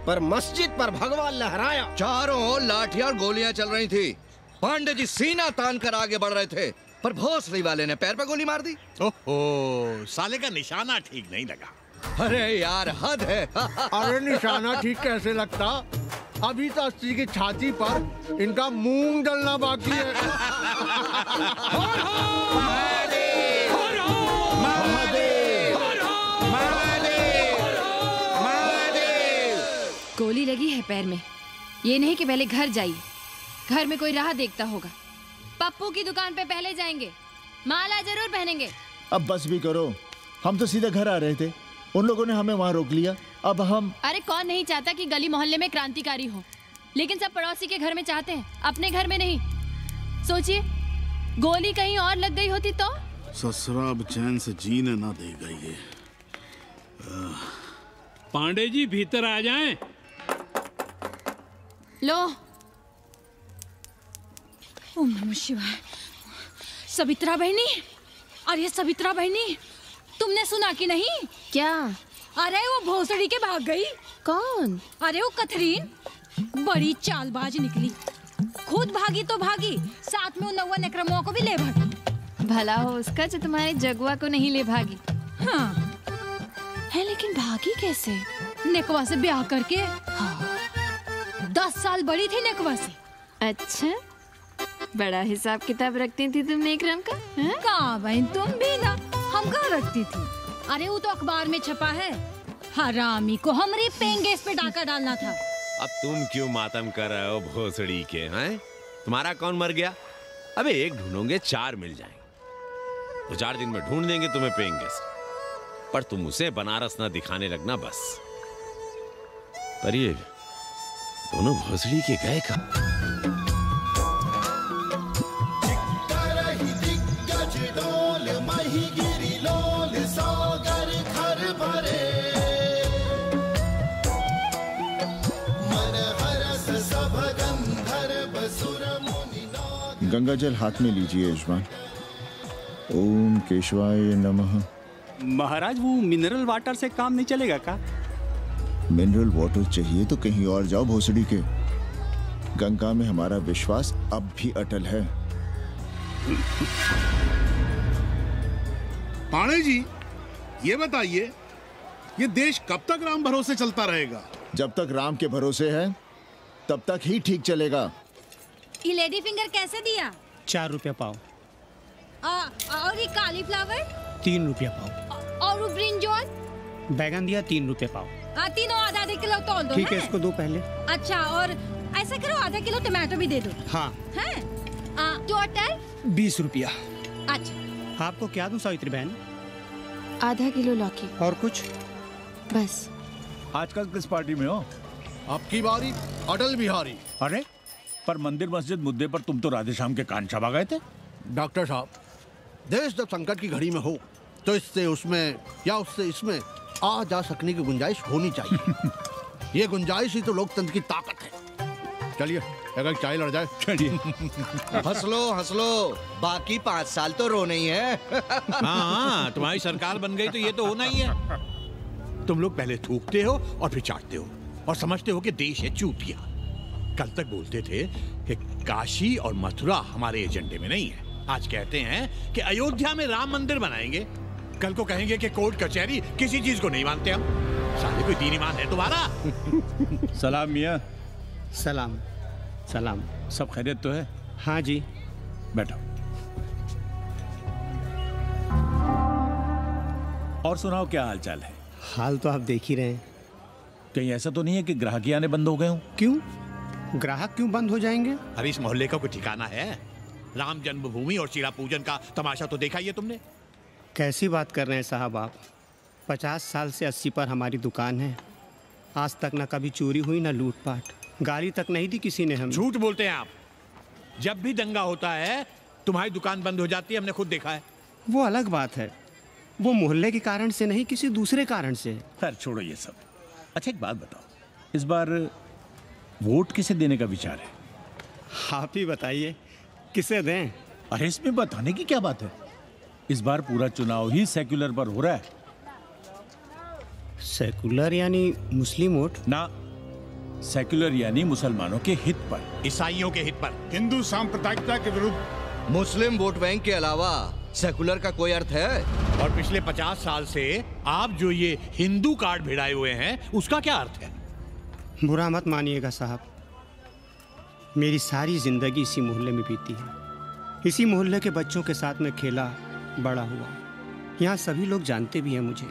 पर मस्जिद पर भगवा लहराया। चारों ओर लाठियां और गोलियां चल रही थी। पांडे जी सीना तान कर आगे बढ़ रहे थे, पर भोसड़ी वाले ने पैर पे गोली मार दी। ओहो, साले का निशाना ठीक नहीं लगा। अरे यार हद है। अरे निशाना ठीक कैसे लगता? अभी तो 80 की छाती पर इनका मूंग डलना बाकी है। गोली लगी है पैर में, ये नहीं कि पहले घर जाइए, घर में कोई राह देखता होगा। पप्पू की दुकान पे पहले जाएंगे, माला जरूर पहनेंगे। अब बस भी करो, हम तो सीधे घर आ रहे थे, उन लोगों ने हमें वहाँ रोक लिया। अब हम अरे कौन नहीं चाहता कि गली मोहल्ले में क्रांतिकारी हो, लेकिन सब पड़ोसी के घर में चाहते हैं, अपने घर में नहीं। सोचिए, गोली कहीं और लग गई होती तो? ससुरा अब चैन से जीने ना देगा ये। पांडे जी भीतर आ जाएं। लो। ओम नमः शिवाय। सवित्रा बहनी, अरे सवित्रा बहनी, तुमने सुना कि नहीं? क्या? अरे वो भोसड़ी के भाग गई। कौन? अरे वो कतरीन, बड़ी चालबाज निकली। खुद भागी तो भागी, साथ में उन 9 नक्रमुआ को भी ले भागी। भला हो उसका जो तुम्हारे जगुआ को नहीं ले भागी। हाँ है, लेकिन भागी कैसे? नेकवा से ब्याह करके। हाँ। 10 साल बड़ी थी नेकवा से। अच्छा, बड़ा हिसाब किताब रखती थी तुम नेकराम का? कहाँ बहन, तुम भी ना, हम कहाँ रखती थी। अरे वो तो अखबार में छपा है, हरामी को हमरे पेंगेस पे डाका डालना था। अब तुम क्यों मातम कर रहे हो भोसड़ी के? हैं? तुम्हारा कौन मर गया? अबे एक ढूंढोगे 4 मिल जाएंगे। 2-4 दिन में ढूंढ देंगे तुम्हें पेइंग गेस्ट, पर तुम उसे बनारस ना दिखाने लगना बस। पर ये दोनों भोसड़ी के गए कब? गंगा जल हाथ में लीजिए यजमान। ओम केशवाय नमः। महाराज वो मिनरल वाटर से काम नहीं चलेगा का? मिनरल वाटर चाहिए तो कहीं और जाओ भोसड़ी के। गंगा में हमारा विश्वास अब भी अटल है। पाणे जी, ये बताइए, ये देश कब तक राम भरोसे चलता रहेगा? जब तक राम के भरोसे है तब तक ही ठीक चलेगा। ये लेडी फिंगर कैसे दिया? 4 रुपया पाव। और ये कालीफ्लावर? 3 रुपया पाव। और वो ब्रिंजॉल? बैगन दिया 3 रुपए पाव। तीनों आधा किलो तोल दो। ठीक है, इसको दो पहले। अच्छा, और ऐसा करो आधा किलो टमाटो भी दे दो। हाँ। टोटल 20 रुपया। अच्छा, आपको क्या दूं सावित्री बहन? आधा किलो लौकी। और कुछ? बस। आजकल किस पार्टी में हो? आपकी बारी अटल बिहारी। अरे पर मंदिर मस्जिद मुद्दे पर तुम तो राधेश्याम के कान चबा गए थे। डॉक्टर साहब, देश जब संकट की घड़ी में हो तो इससे उसमें या उससे इसमें आ जा सकने की गुंजाइश होनी चाहिए। ये गुंजाइश ही तो लोकतंत्र की ताकत है। चलिए अगर चाय लड़ जाए। चलिए। हंस लो, बाकी 5 साल तो रोना ही है। हाँ, तुम्हारी सरकार बन गई तो ये तो होना ही है। तुम लोग पहले थूकते हो और फिर चाटते हो और समझते हो कि देश है चूतिया। कल तक बोलते थे कि काशी और मथुरा हमारे एजेंडे में नहीं है, आज कहते हैं कि अयोध्या में राम मंदिर बनाएंगे, कल को कहेंगे कि कोर्ट कचहरी किसी चीज को नहीं मानते हम। साले कोई दीन ईमान है तुम्हारा? सलाम मियाँ। सलाम। सलाम। सब खैरियत तो है? हाँ जी। बैठो। और सुनाओ, क्या हाल चाल है? हाल तो आप देख ही रहे हैं। कहीं ऐसा तो नहीं है कि ग्राहकी आने बंद हो गए हो? क्यों? ग्राहक क्यों बंद हो जाएंगे? अरे इस मोहल्ले का कोई ठिकाना है? राम जन्मभूमि और शिला पूजन का तमाशा तो देखा ही है तुमने। कैसी बात कर रहे हैं साहब आप? 50 साल से 80 पर हमारी दुकान है, आज तक ना कभी चोरी हुई ना लूटपाट, गाली तक नहीं दी किसी ने हमें। झूठ बोलते हैं आप। जब भी दंगा होता है तुम्हारी दुकान बंद हो जाती है, हमने खुद देखा है। वो अलग बात है, वो मोहल्ले के कारण से नहीं, किसी दूसरे कारण से। खैर छोड़ो ये सब। अच्छा एक बात बताओ, इस बार वोट किसे देने का विचार है? आप ही बताइए, किसे दें? अरे इसमें बताने की क्या बात है, इस बार पूरा चुनाव ही सेक्युलर पर हो रहा है। सेक्युलर यानी मुस्लिम वोट? ना, सेक्युलर यानी मुसलमानों के हित पर, ईसाइयों के हित पर, हिंदू सांप्रदायिकता के विरुद्ध। मुस्लिम वोट बैंक के अलावा सेकुलर का कोई अर्थ है? और पिछले 50 साल से आप जो ये हिंदू कार्ड भिड़ाए हुए हैं उसका क्या अर्थ है? बुरा मत मानिएगा साहब, मेरी सारी जिंदगी इसी मोहल्ले में बीती है। इसी मोहल्ले के बच्चों के साथ में खेला बड़ा हुआ। यहाँ सभी लोग जानते भी हैं मुझे,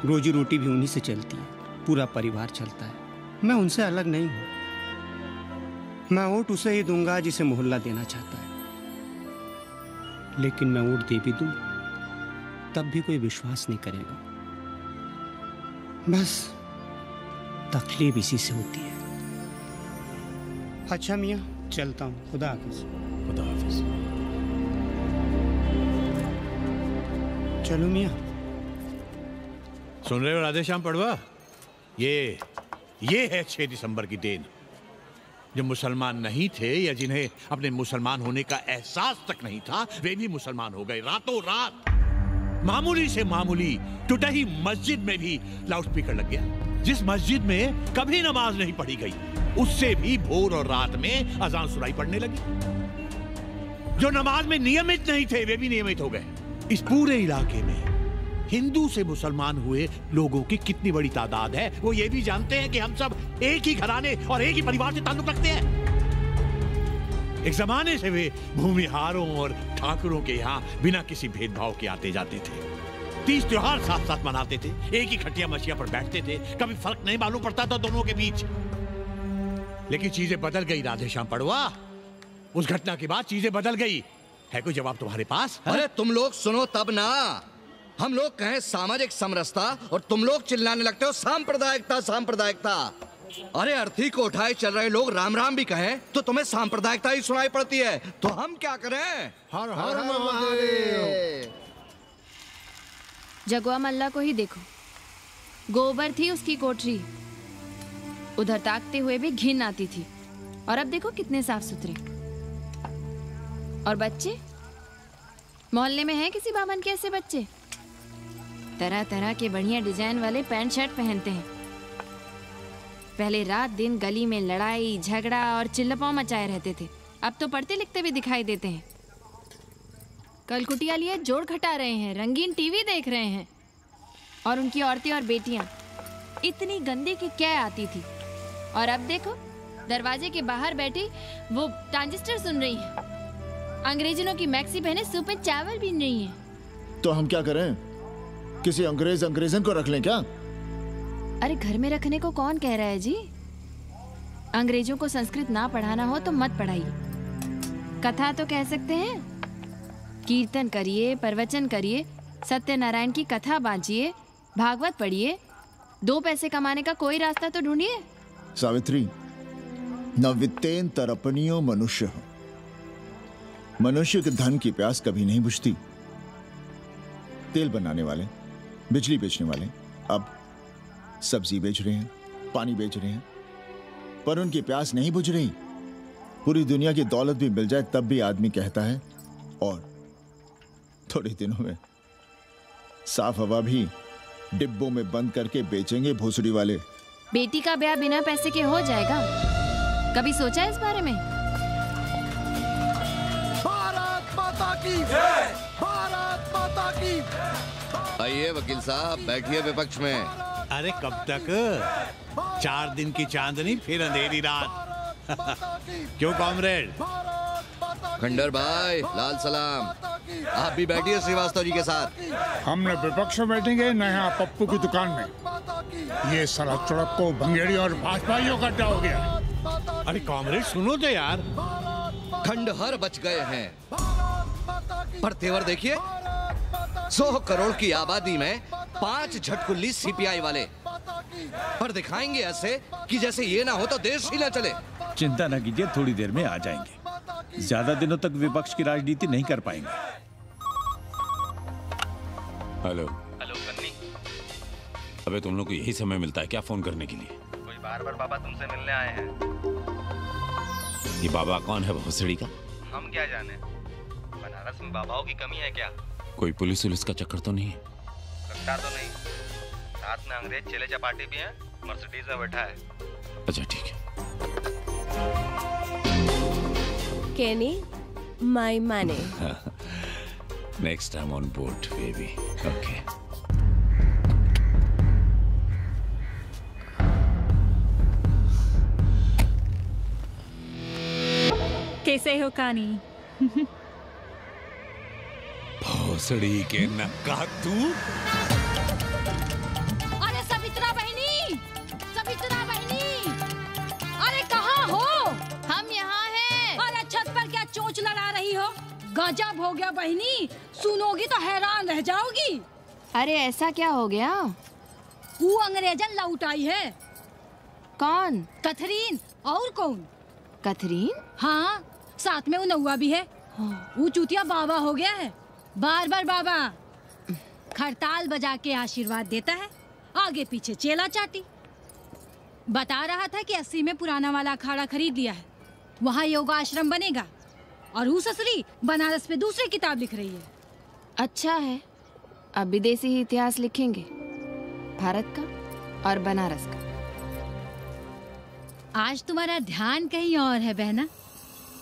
रोजी रोटी भी उन्हीं से चलती है, पूरा परिवार चलता है। मैं उनसे अलग नहीं हूँ। मैं वोट उसे ही दूंगा जिसे मोहल्ला देना चाहता है, लेकिन मैं वोट दे भी दूं तब भी कोई विश्वास नहीं करेगा। बस तकलीफ इसी से होती है। अच्छा मियाँ, चलता हूँ। खुदा हाफिज। खुदा हाफिज। चलो मियाँ। सुन रहे हो राधेश्याम पड़वा, ये है 6 दिसंबर की देन। जो मुसलमान नहीं थे या जिन्हें अपने मुसलमान होने का एहसास तक नहीं था, वे भी मुसलमान हो गए रातों रात। मामूली से मामूली टूटी मस्जिद में भी लाउडस्पीकर लग गया। जिस मस्जिद में कभी नमाज नहीं पढ़ी गई, उससे भी भोर और रात में अजान सुनाई पड़ने लगी। जो नमाज में नियमित नहीं थे, वे भी नियमित हो गए। इस पूरे इलाके में हिंदू से मुसलमान हुए लोगों की कितनी बड़ी तादाद है, वो ये भी जानते हैं कि हम सब एक ही घराने और एक ही परिवार से ताल्लुक रखते हैं। एक जमाने से वे भूमिहारों और ठाकुरों के यहाँ बिना किसी भेदभाव के आते जाते थे। 30 त्योहार साथ साथ मनाते थे, एक ही खटिया मछिया पर बैठते थे, कभी फर्क नहीं मालूम पड़ता था दोनों के बीच। लेकिन चीजें बदल गई राधेश्याम पड़वा। उस घटना के बाद चीजें बदल गई। है कोई जवाब तुम्हारे पास? अरे तुम लोग सुनो तब ना। हम लोग कहें सामाजिक समरसता और तुम लोग चिल्लाने लगते हो सांप्रदायिकता सांप्रदायिकता। अरे अर्थी को उठाए चल रहे लोग राम राम भी कहें तो तुम्हें सांप्रदायिकता ही सुनाई पड़ती है। तो हम क्या करें? हर हर महादेव। जगुआ मल्ला को ही देखो, गोबर थी उसकी कोठरी, उधर ताकते हुए भी घिन आती थी, और अब देखो कितने साफ सुथरे। और बच्चे, मोहल्ले में हैं किसी बामन के ऐसे बच्चे? तरह तरह के बढ़िया डिजाइन वाले पैंट शर्ट पहनते हैं। पहले रात दिन गली में लड़ाई झगड़ा और चिल्लपाव मचाए रहते थे, अब तो पढ़ते लिखते भी दिखाई देते हैं। कल कुटिया लिए जोड़ खटा रहे हैं, रंगीन टीवी देख रहे हैं, और उनकी औरतें और बेटियां इतनी गंदी की क्या आती थी, और अब देखो दरवाजे के बाहर बैठी वो ट्रांजिस्टर सुन रही है। अंग्रेजनों की मैक्सी पहने सूप में चावल भी नहीं है। तो हम क्या करें? किसी अंग्रेजन को रख लें क्या? अरे घर में रखने को कौन कह रहा है जी? अंग्रेजों को संस्कृत ना पढ़ाना हो तो मत पढ़ाइए। कथा तो कह सकते हैं, कीर्तन करिए, प्रवचन करिए, सत्यनारायण की कथा बांचिए, भागवत पढ़िए, 2 पैसे कमाने का कोई रास्ता तो ढूंढिए। सावित्री, न वित्तेन तरपणियो मनुष्य। मनुष्य के धन की प्यास कभी नहीं बुझती। तेल बनाने वाले, बिजली बेचने वाले अब सब्जी बेच रहे हैं, पानी बेच रहे हैं, पर उनकी प्यास नहीं बुझ रही। पूरी दुनिया की दौलत भी मिल जाए तब भी आदमी कहता है, और थोड़े दिनों में साफ हवा भी डिब्बों में बंद करके बेचेंगे भोसड़ी वाले। बेटी का ब्याह बिना पैसे के हो जाएगा? कभी सोचा है इस बारे में? भारत माता की जय! भारत माता की। आइए वकील साहब, बैठिए विपक्ष में। अरे कब तक? 4 दिन की चांदनी फिर अंधेरी रात। क्यों कॉमरेड? खंडर भाई, लाल सलाम। आप भी बैठिए श्रीवास्तव जी के साथ। हमने विपक्ष में बैठेंगे न यहाँ पप्पू की दुकान में। ये सारा चुड़क को भंगेड़ी और भाजपाइयों का अड्डा हो गया। अरे कॉमरेड सुनो तो यार। खंडहर बच गए हैं, पर तेवर देखिए, 100 करोड़ की आबादी में 5 झटकुल्ली सीपीआई वाले, पर दिखाएंगे ऐसे कि जैसे ये ना हो तो देश ही ना चले। चिंता न कीजिए, थोड़ी देर में आ जाएंगे। ज्यादा दिनों तक विपक्ष की राजनीति नहीं कर पाएंगे। हेलो कन्नी। अबे तुम लोग को यही समय मिलता है क्या फोन करने के लिए? कोई बार-बार बाबा तुमसे मिलने आए हैं। ये बाबा कौन है भोसड़ी का? हम क्या जाने, बनारस में बाबाओं की कमी है क्या? कोई पुलिस का चक्कर तो नहीं है? लगता तो नहीं। साथ में अंग्रेज चेले चपाटी भी हैं, मर्सिडीज में बैठा है। अच्छा ठीक है। Kenny, my money. Next time on board, baby. Okay. कैसे हो कानी? भोसड़ी के नक्का तू। अरे सवित्रा बहनी, सवित्रा बहनी, अरे कहाँ हो? हम यहाँ हैं। अरे छत पर क्या चोंच लड़ा रही हो? गजब हो गया बहनी, सुनोगी तो हैरान रह जाओगी। अरे ऐसा क्या हो गया? वो अंग्रेजन लौट आई है। कौन? कथरीन। और कौन? कथरीन? हाँ, साथ में वो नौआ भी है। वो चूतिया बाबा हो गया है। बार बार बाबा खड़ताल बजा के आशीर्वाद देता है, आगे पीछे चेला चाटी। बता रहा था कि 80 में पुराना वाला अखाड़ा खरीद लिया है, वहाँ योगा आश्रम बनेगा। और वो ससुरी बनारस में दूसरी किताब लिख रही है। अच्छा है, अब विदेशी ही इतिहास लिखेंगे, भारत का और बनारस का। आज तुम्हारा ध्यान कहीं और है बहना,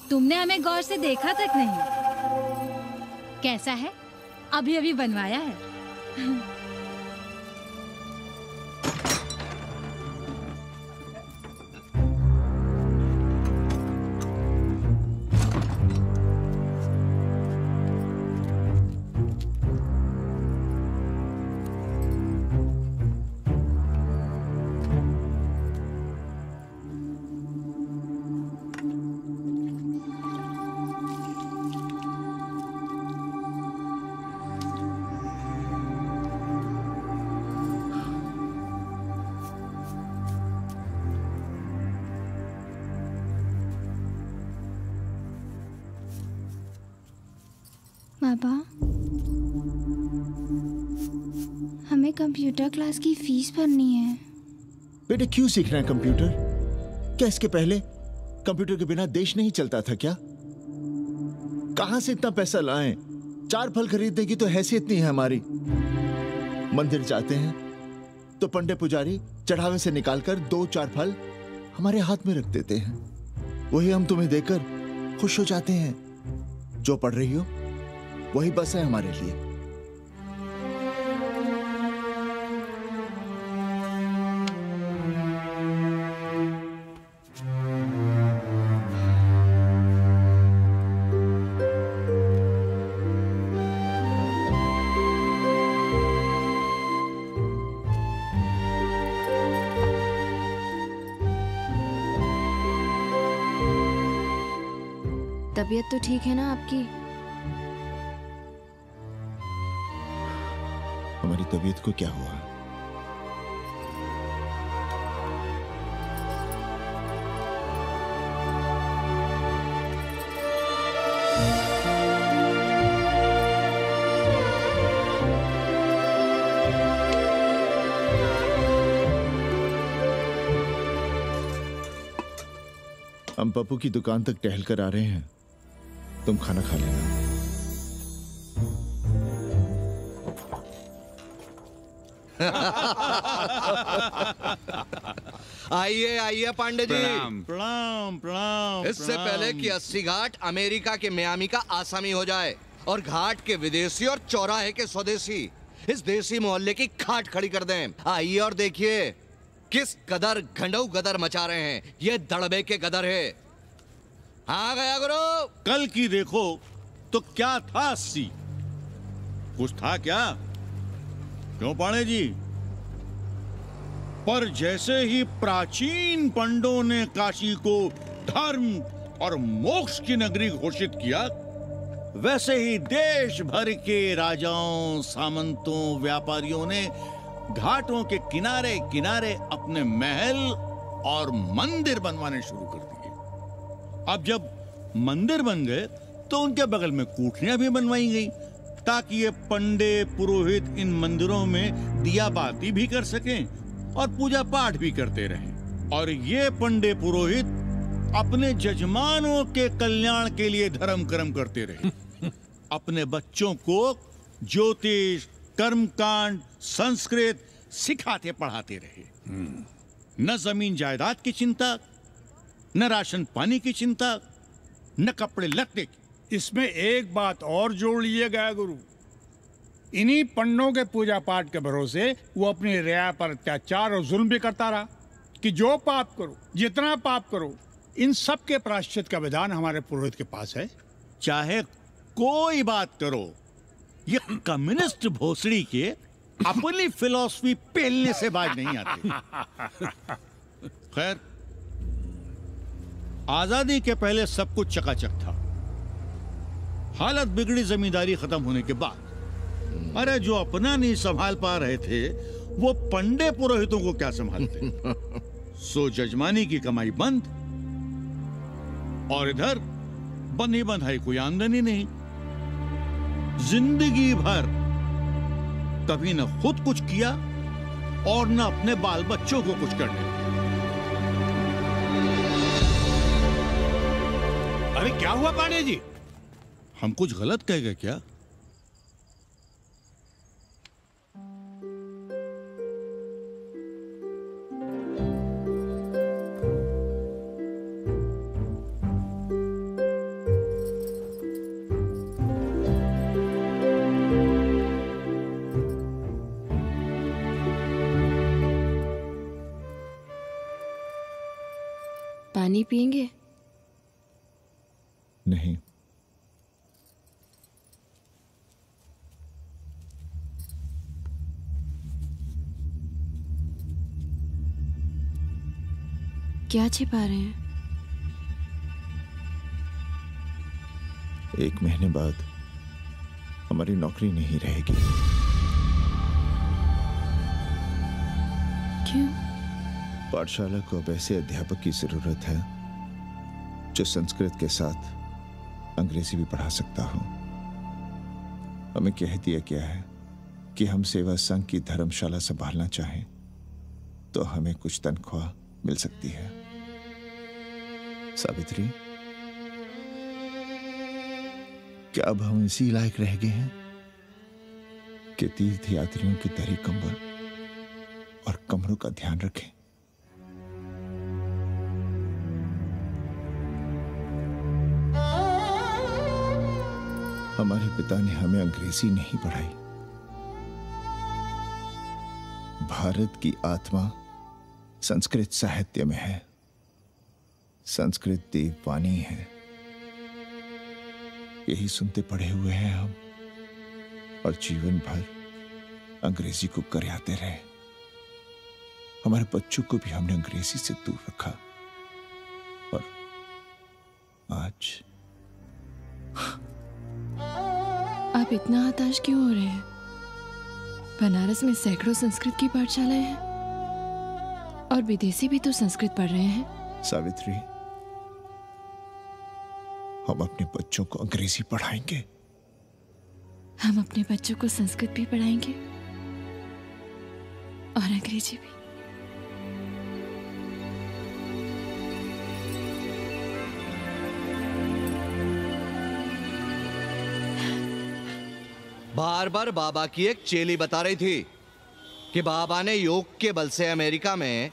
तुमने हमें गौर से देखा तक नहीं। कैसा है? अभी अभी बनवाया है। पापा, हमें कंप्यूटर क्लास की फीस भरनी है। बेटे क्यों सीखना है कंप्यूटर? क्या इसके पहले कंप्यूटर के बिना देश नहीं चलता था क्या? कहां से इतना पैसा लाएं? 4 फल खरीदने की तो हैसियत नहीं है हमारी। मंदिर जाते हैं तो पंडे पुजारी चढ़ावे से निकालकर 2-4 फल हमारे हाथ में रख देते हैं। वही हम तुम्हें देकर खुश हो जाते हैं। जो पढ़ रही हो वही बस है हमारे लिए। तबीयत तो ठीक है ना आपकी? हमारी तबीयत को क्या हुआ? हम पप्पू की दुकान तक टहल कर आ रहे हैं, तुम खाना खा लेना। आइए आइए पांडे जी। प्रणाम प्रणाम। इससे पहले कि 80 घाट अमेरिका के मियामी का आसामी हो जाए और घाट के विदेशी और चौराहे के स्वदेशी इस देसी मोहल्ले की खाट खड़ी कर दें, आइए और देखिए किस कदर घंडऊ गदर मचा रहे हैं। ये दड़बे के गदर है। हाँ गया गुरु। कल की देखो तो क्या था 80? कुछ था क्या? क्यों पांडे जी? पर जैसे ही प्राचीन पंडों ने काशी को धर्म और मोक्ष की नगरी घोषित किया, वैसे ही देश भर के राजाओं, सामंतों, व्यापारियों ने घाटों के किनारे किनारे अपने महल और मंदिर बनवाने शुरू कर दिए। अब जब मंदिर बन गए तो उनके बगल में कोठरियां भी बनवाई गई ताकि ये पंडे पुरोहित इन मंदिरों में दिया बाती भी कर सकें और पूजा पाठ भी करते रहें। और ये पंडे पुरोहित अपने जजमानों के कल्याण के लिए धर्म कर्म करते रहे। अपने बच्चों को ज्योतिष, कर्मकांड, संस्कृत सिखाते पढ़ाते रहे। न जमीन जायदाद की चिंता, न राशन पानी की चिंता, न कपड़े लत्ते की। इसमें एक बात और जोड़ लिएगा गुरु, इन्हीं पंडों के पूजा पाठ के भरोसे वो अपनी रिया पर अत्याचार और जुल्म भी करता रहा कि जो पाप करो, जितना पाप करो, इन सब के प्रायश्चित का विधान हमारे पुरोहित के पास है। चाहे कोई बात करो, ये कम्युनिस्ट भोसड़ी के अपनी फिलॉसफी पेलने से बाज नहीं आती। खैर, आजादी के पहले सब कुछ चकाचक था। हालत बिगड़ी जमींदारी खत्म होने के बाद। अरे जो अपना नहीं संभाल पा रहे थे वो पंडे पुरोहितों को क्या संभालते। सो जजमानी की कमाई बंद और इधर बंधी बंधाई कोई आमदनी नहीं। जिंदगी भर कभी न खुद कुछ किया और न अपने बाल बच्चों को कुछ करने दिया। अरे क्या हुआ पांडे जी? हम कुछ गलत कह गए क्या? पानी पिएंगे? नहीं। क्या छिपा रहे हैं? 1 महीने बाद हमारी नौकरी नहीं रहेगी। क्यों? पाठशाला को अब ऐसे अध्यापक की जरूरत है जो संस्कृत के साथ अंग्रेजी भी पढ़ा सकता हो। हमें कह दिया गया है कि हम सेवा संघ की धर्मशाला संभालना चाहें तो हमें कुछ तनख्वाह मिल सकती है। सावित्री, क्या अब हम इसी लायक रह गए हैं कि तीर्थ यात्रियों की दरी कंबल और कमरों का ध्यान रखें? हमारे पिता ने हमें अंग्रेजी नहीं पढ़ाई। भारत की आत्मा संस्कृत साहित्य में है, संस्कृत देववाणी है। यही सुनते पढ़े हुए हैं हम, और जीवन भर अंग्रेजी को करियाते रहे। हमारे बच्चों को भी हमने अंग्रेजी से दूर रखा, और आज आप इतना हताश क्यों हो रहे हैं? बनारस में सैकड़ों संस्कृत की पाठशालाएं हैं और विदेशी भी तो संस्कृत पढ़ रहे हैं। सावित्री, हम अपने बच्चों को अंग्रेजी पढ़ाएंगे। हम अपने बच्चों को संस्कृत भी पढ़ाएंगे और अंग्रेजी भी। बार बार बाबा की एक चेली बता रही थी कि बाबा ने योग के बल से अमेरिका में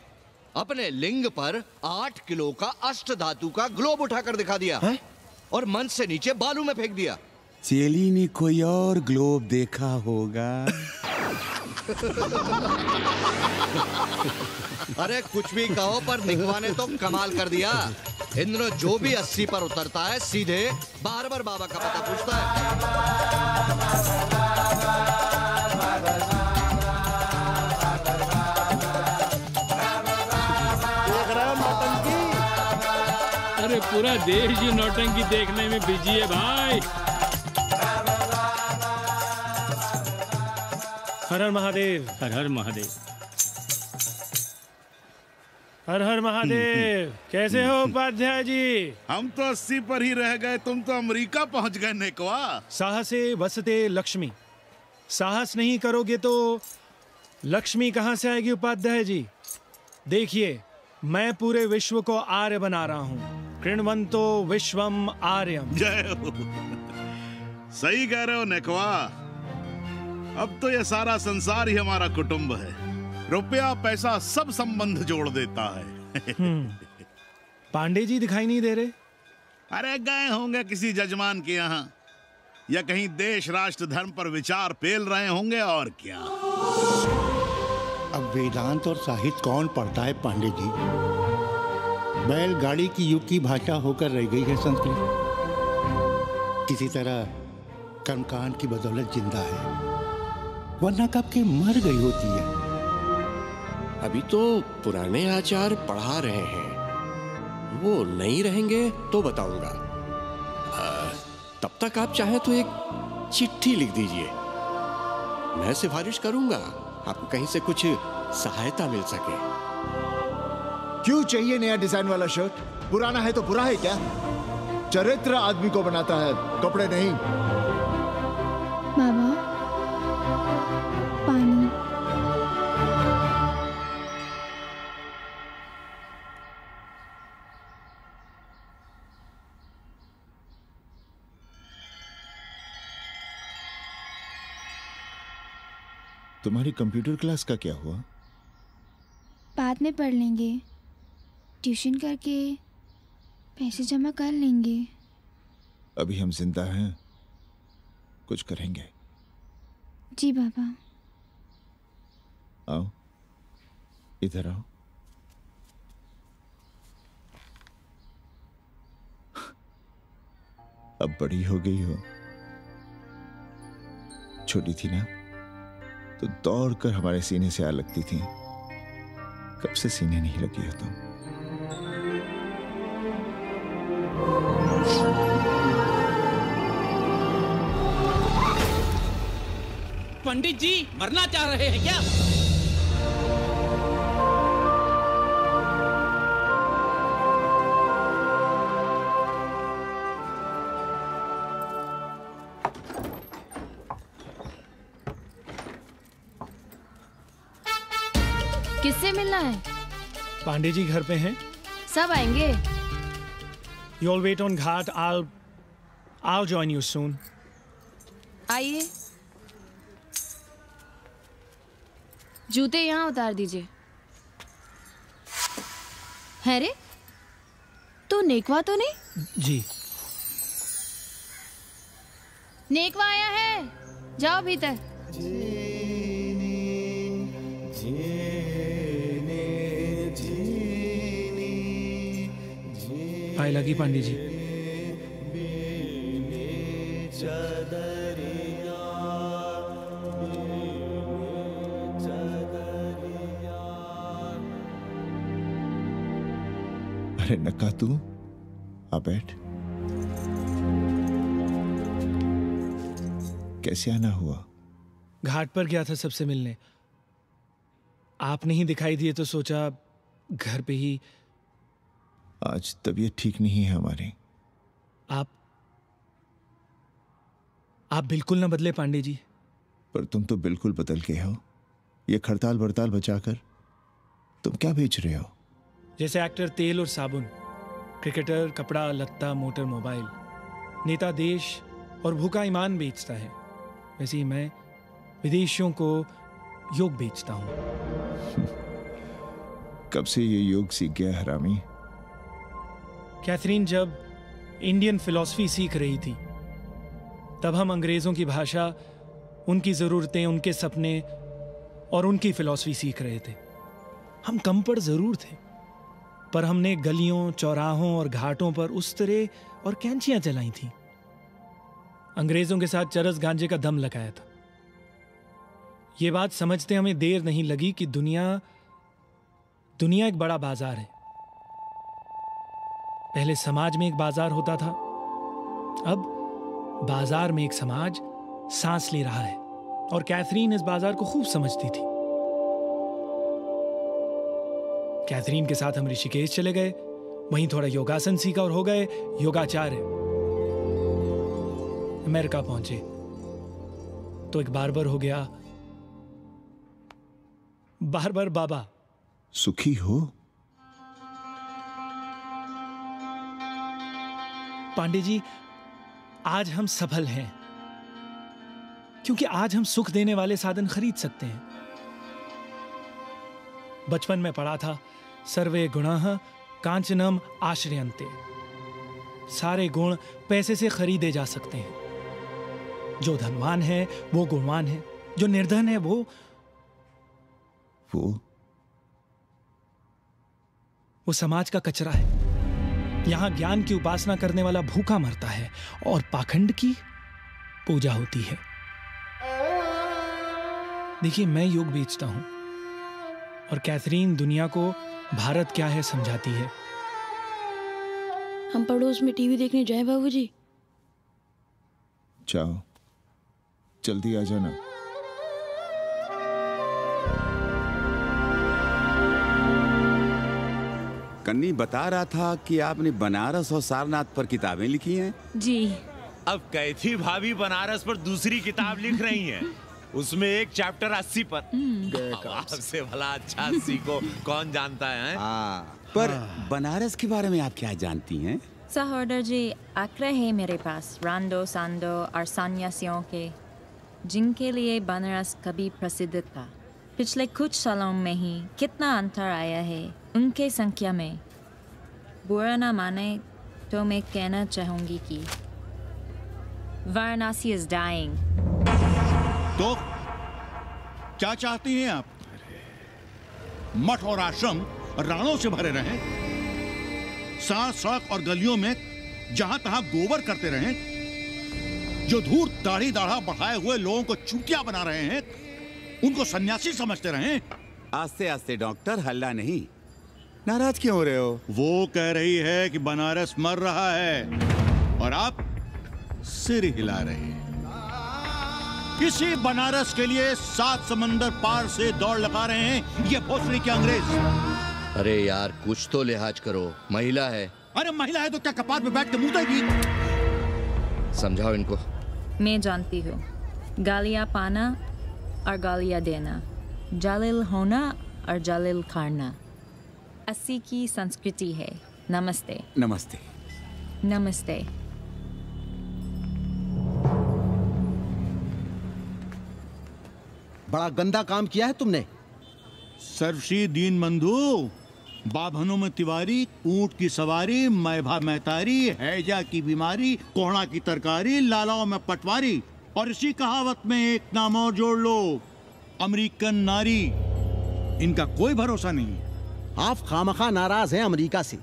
अपने लिंग पर 8 किलो का अष्ट धातु का ग्लोब उठाकर दिखा दिया है? और मंच से नीचे बालू में फेंक दिया। चेली ने कोई और ग्लोब देखा होगा। अरे कुछ भी कहो, पर निकवा ने तो कमाल कर दिया। इंद्र जो भी 80 पर उतरता है सीधे बार बार बाबा का पता पूछता है। अरे पूरा देश ही नौटंकी देखने में बिजी है भाई। हर हर महादेव। हर हर महादेव। हर हर महादेव। कैसे हो उपाध्याय जी? हम तो 80 पर ही रह गए, तुम तो अमेरिका पहुंच गए नेकवा। साहसे वसते लक्ष्मी। साहस नहीं करोगे तो लक्ष्मी कहां से आएगी उपाध्याय जी? देखिए, मैं पूरे विश्व को आर्य बना रहा हूं। कृण्वन्तो विश्वम आर्यम। जय हो। सही कह रहे हो नेकवा। अब तो ये सारा संसार ही हमारा कुटुंब है। रुपया पैसा सब संबंध जोड़ देता है। पांडे जी दिखाई नहीं दे रहे? अरे गए होंगे किसी जजमान के यहाँ, या कहीं देश राष्ट्र धर्म पर विचार पेल रहे होंगे, और क्या। अब वेदांत और साहित्य कौन पढ़ता है पांडे जी? बैलगाड़ी की युग की भाषा होकर रह गई है संस्कृत। किसी तरह कर्मकांड की बदौलत जिंदा है, वरना कब के मर गई होती है। अभी तो पुराने आचार पढ़ा रहे हैं, वो नहीं रहेंगे तो बताऊंगा। तब तक आप चाहें तो एक चिट्ठी लिख दीजिए, मैं सिफारिश करूंगा आपको कहीं से कुछ सहायता मिल सके। क्यों चाहिए नया डिजाइन वाला शर्ट? पुराना है तो बुरा है क्या? चरित्र आदमी को बनाता है, कपड़े नहीं। बाबा, पानी। तुम्हारी कंप्यूटर क्लास का क्या हुआ? बाद में पढ़ लेंगे, ट्यूशन करके पैसे जमा कर लेंगे। अभी हम जिंदा हैं, कुछ करेंगे। जी बाबा। आओ, इधर आओ। अब बड़ी हो गई हो। छोटी थी ना तो दौड़कर हमारे सीने से आ लगती थी। कब से सीने नहीं लगी हो तुम? पंडित जी मरना चाह रहे हैं क्या? किससे मिलना है? पांडे जी घर पे हैं। सब आएंगे। You all wait on Ghat. I'll join you soon. आइए। जूते यहाँ उतार दीजिए। है रे? तो नेकवा तो नहीं? जी। नेकवा आया है। जाओ भीतर। आए लगी पांडे जी। अरे नक्का तू आ बैठ। कैसे आना हुआ? घाट पर गया था सबसे मिलने। आप नहीं दिखाई दिए तो सोचा घर पे ही। आज तबीयत ठीक नहीं है हमारी। आप बिल्कुल ना बदले पांडे जी। पर तुम तो बिल्कुल बदल गए हो। ये खड़ताल बड़ताल बचाकर तुम क्या बेच रहे हो? जैसे एक्टर तेल और साबुन, क्रिकेटर कपड़ा लत्ता मोटर मोबाइल, नेता देश और भूखा ईमान बेचता है, वैसे ही मैं विदेशियों को योग बेचता हूं। कब से ये योग सीख गया हरामी? कैथरीन जब इंडियन फिलॉसफी सीख रही थी तब हम अंग्रेजों की भाषा, उनकी जरूरतें, उनके सपने और उनकी फिलॉसफी सीख रहे थे। हम कम पढ़ जरूर थे, पर हमने गलियों, चौराहों और घाटों पर उस्तरे और कैंचियां चलाई थीं। अंग्रेजों के साथ चरस गांजे का दम लगाया था। ये बात समझते हमें देर नहीं लगी कि दुनिया एक बड़ा बाजार है। पहले समाज में एक बाजार होता था, अब बाजार में एक समाज सांस ले रहा है। और कैथरीन इस बाजार को खूब समझती थी। कैथरीन के साथ हम ऋषिकेश चले गए, वहीं थोड़ा योगासन सीखा और हो गए योगाचार्य। अमेरिका पहुंचे तो एक बार्बर हो गया। बार्बर बाबा। सुखी हो? पांडे जी, आज हम सफल हैं क्योंकि आज हम सुख देने वाले साधन खरीद सकते हैं। बचपन में पढ़ा था, सर्वे गुणाः कांचनम आश्रयन्ते। सारे गुण पैसे से खरीदे जा सकते हैं। जो धनवान है वो गुणवान है, जो निर्धन है वो समाज का कचरा है। यहां ज्ञान की उपासना करने वाला भूखा मरता है और पाखंड की पूजा होती है। देखिए, मैं योग बेचता हूं और कैथरीन दुनिया को भारत क्या है समझाती है। हम पड़ोस में टीवी देखने जाएं बाबूजी? जाओ, जल्दी आ जाना। कन्नी बता रहा था कि आपने बनारस और सारनाथ पर किताबें लिखी हैं। जी। अब कैथी भाभी बनारस पर दूसरी किताब लिख रही हैं। उसमें एक चैप्टर 80 पर। आपसे भला अच्छा 80 को कौन जानता है? पर बनारस के बारे में आप क्या जानती हैं? सहोदर जी, आंकड़े हैं मेरे पास रांडो सांडो और सन्यासियों के, जिनके लिए बनारस कभी प्रसिद्ध था। पिछले कुछ सालों में ही कितना अंतर आया है उनके संख्या में। बुरा ना माने तो मैं कहना चाहूंगी कि वाराणसी इज डाइंग। तो क्या चाहती हैं आप? मठ और आश्रम राणों से भरे रहें, सड़क सड़क और गलियों में जहां तहां गोबर करते रहें, जो धूर्त दाढ़ी दाढ़ा बढ़ाए हुए लोगों को चूतिया बना रहे हैं उनको सन्यासी समझते रहें। आस्ते आस्ते डॉक्टर, हल्ला नहीं। नाराज क्यों हो रहे हो? वो कह रही है कि बनारस मर रहा है और आप सिर हिला रहे हैं। इसी बनारस के लिए 7 समंदर पार से दौड़ लगा रहे हैं ये भोसड़ी के अंग्रेज। अरे यार, कुछ तो लिहाज करो, महिला है। अरे महिला है तो क्या कपार पे बैठ के मुंह देगी? समझाओ इनको। मैं जानती हूँ, गालियाँ पाना और गालियाँ देना, जालिल होना और जलील खाना अस्सी की संस्कृति है। नमस्ते। नमस्ते। नमस्ते। बड़ा गंदा काम किया है तुमने। सर्वश्री दीन बंधु, बाभनों में तिवारी, ऊंट की सवारी, मैभा मैतारी, हैजा की बीमारी, कोहड़ा की तरकारी, लालाओं में पटवारी, और इसी कहावत में एक नाम और जोड़ लो, अमेरिकन नारी। इनका कोई भरोसा नहीं। आप खामखा नाराज हैं अमेरिका से।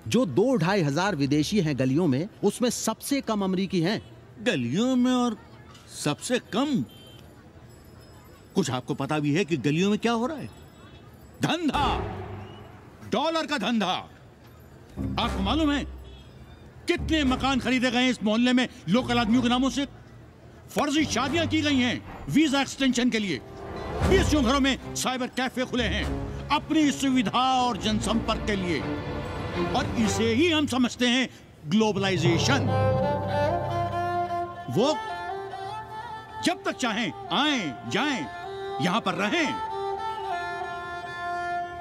जो 2-2.5 हजार विदेशी हैं गलियों में, उसमें सबसे कम अमेरिकी हैं। गलियों में और सबसे कम? कुछ आपको पता भी है कि गलियों में क्या हो रहा है? धंधा, डॉलर का धंधा। आपको मालूम है कितने मकान खरीदे गए इस मोहल्ले में लोकल आदमियों के नामों से? फर्जी शादियां की गई हैं वीजा एक्सटेंशन के लिए। 20 घरों में साइबर कैफे खुले हैं अपनी सुविधा और जनसंपर्क के लिए, और इसे ही हम समझते हैं ग्लोबलाइजेशन। वो जब तक चाहें आएं जाएं, यहां पर रहें।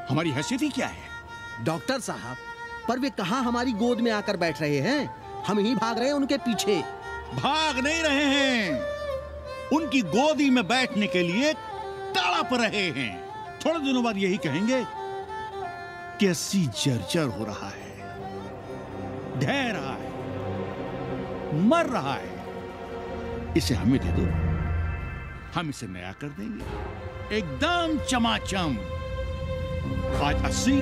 हमारी हैसियत ही क्या है? डॉक्टर साहब, पर वे कहां हमारी गोद में आकर बैठ रहे हैं? हम ही भाग रहे हैं उनके पीछे। भाग नहीं रहे हैं, उनकी गोदी में बैठने के लिए तड़प रहे हैं। थोड़े दिनों बाद यही कहेंगे कि अस्सी जर्जर हो रहा है, ढह रहा है, मर रहा है, इसे हमें दे दो, हम इसे नया कर देंगे एकदम चमाचम। आज 80,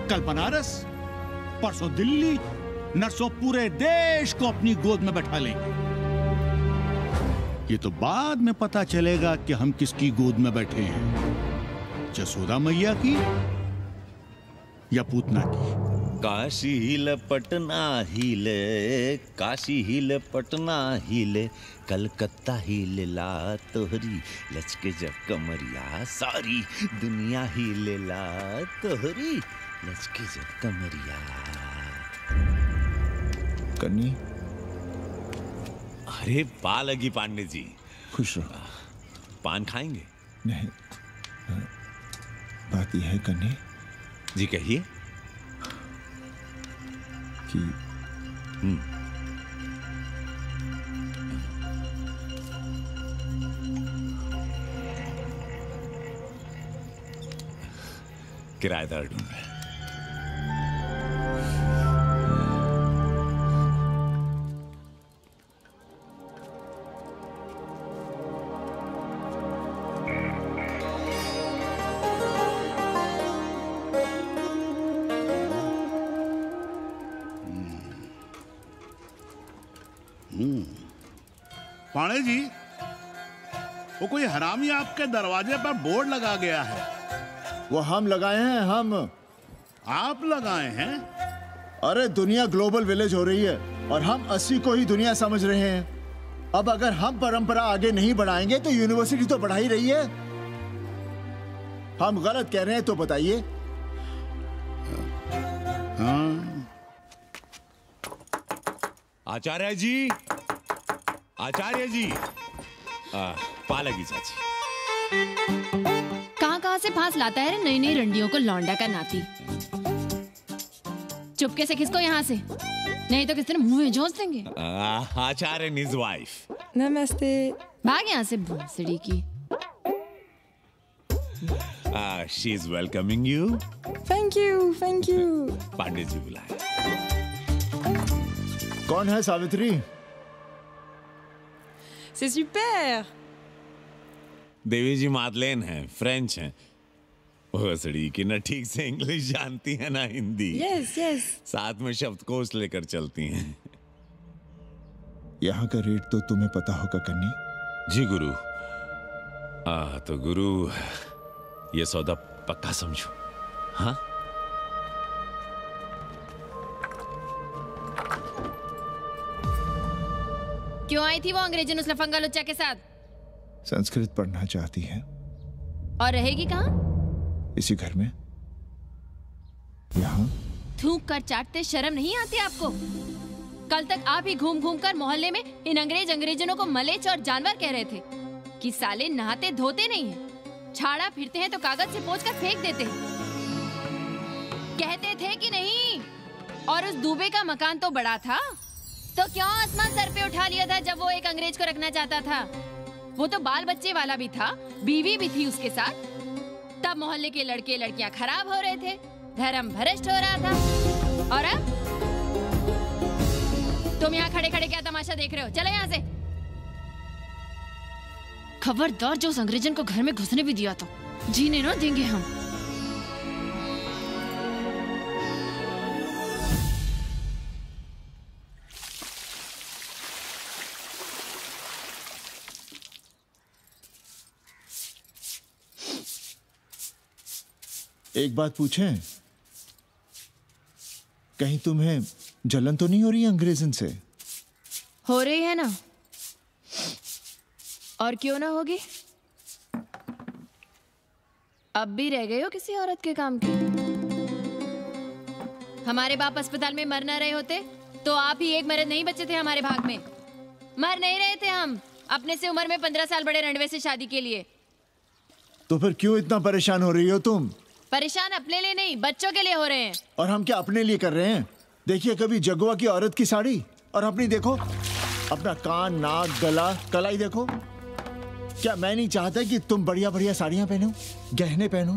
कल बनारस, परसों दिल्ली, नरसों पूरे देश को अपनी गोद में बैठा लेंगे। ये तो बाद में पता चलेगा कि हम किसकी गोद में बैठे हैं, जसोदा मैया की या पूतना की। काशी हिले पटना हिले, काशी हिले पटना हिले, कलकत्ता हिले ला तोहरी लचके जब कमरिया, सारी दुनिया हिले ला तोहरी लचके जब कमरिया। कन्नी, अरे पा लगी पांडे जी। खुश रहो। पान खाएंगे? नहीं, बात यह है कन्नी जी, कहिए। कि किराएदार ढूंढे। पाणे जी, वो कोई हरामी आपके दरवाजे पर बोर्ड लगा गया है। वो हम लगाए हैं। हम? आप लगाए हैं? अरे दुनिया ग्लोबल विलेज हो रही है और हम 80 को ही दुनिया समझ रहे हैं। अब अगर हम परंपरा आगे नहीं बढ़ाएंगे तो यूनिवर्सिटी तो बढ़ा ही रही है। हम गलत कह रहे हैं तो बताइए। आचार्य जी, आचार्य जी, पालगी चाची। कहाँ से फांस लाता है रे नई नई रंडियों को लौंडा का नाती। चुपके से खिसको यहाँ से, नहीं तो किसी ने मुंह में जोश देंगे। आचार्य and his wife। नमस्ते। भाग यहाँ से भूसड़ी की। She is welcoming you। Thank you, thank you. Pandey ji बुलाए। कौन है सावित्री? C'est super। देवी जी मादलेन हैं, फ्रेंच हैं। भोसड़ी की ना ठीक से इंग्लिश जानती है ना हिंदी। Yes yes. साथ में शब्दकोश लेकर चलती हैं। यहाँ का रेट तो तुम्हें पता होगा कन्नी। जी गुरु। तो गुरु, ये सौदा पक्का समझो। हाँ, क्यों आई थी वो अंग्रेजी उस लफंगा लुच्चा के साथ? संस्कृत पढ़ना चाहती है। और रहेगी कहाँ? इसी घर में, यहाँ। थूक कर चाटते शर्म नहीं आती आपको? कल तक आप ही घूम घूम कर मोहल्ले में इन अंग्रेजनों को मलेच और जानवर कह रहे थे कि साले नहाते धोते नहीं है। छाड़ा फिरते हैं तो कागज से पोंछ कर फेंक देते हैं। कहते थे कि नहीं। और उस दूबे का मकान तो बड़ा था, तो क्यों आसमान सर पे उठा लिया था जब वो एक अंग्रेज को रखना चाहता था? वो तो बाल बच्चे वाला भी था, बीवी भी थी उसके साथ। तब मोहल्ले के लड़के लड़कियां खराब हो रहे थे, धर्म भ्रष्ट हो रहा था। और अब तुम यहाँ खड़े खड़े क्या तमाशा देख रहे हो? चले यहाँ से। खबरदार, जो उस अंग्रेजन को घर में घुसने भी दिया तो जीने ना देंगे हम। एक बात पूछें, कहीं तुम्हें जलन तो नहीं हो रही अंग्रेजन से? हो रही है ना, और क्यों ना होगी? अब भी रह गए हो किसी औरत के काम की? हमारे बाप अस्पताल में मर न रहे होते तो आप ही एक मर्द नहीं बचे थे हमारे भाग में। मर नहीं रहे थे हम अपने से उम्र में 15 साल बड़े रणवे से शादी के लिए। तो फिर क्यों इतना परेशान हो रही हो तुम? परेशान अपने लिए नहीं, बच्चों के लिए हो रहे हैं। और हम क्या अपने लिए कर रहे हैं? देखिए कभी जगुआ की औरत की साड़ी और अपनी देखो, अपना कान, नाक, गला, कलाई देखो। क्या मैं नहीं चाहता कि तुम बढ़िया बढ़िया साड़ियां पहनो, गहने पहनो,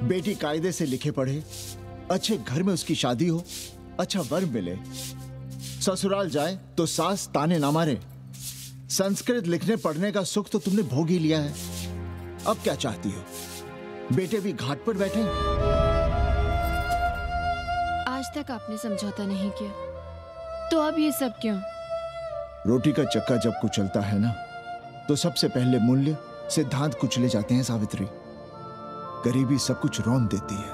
बेटी कायदे से लिखे पढ़े, अच्छे घर में उसकी शादी हो, अच्छा वर मिले, ससुराल जाए तो सास ताने ना मारे। संस्कृत लिखने पढ़ने का सुख तो तुमने भोग ही लिया है। अब क्या चाहती हो? बेटे भी घाट पर बैठे? आज तक आपने समझौता नहीं किया, तो अब ये सब क्यों? रोटी का चक्का जब कुचलता है ना, तो सबसे पहले मूल्य सिद्धांत कुचले जाते हैं सावित्री। गरीबी सब कुछ रौंद देती है।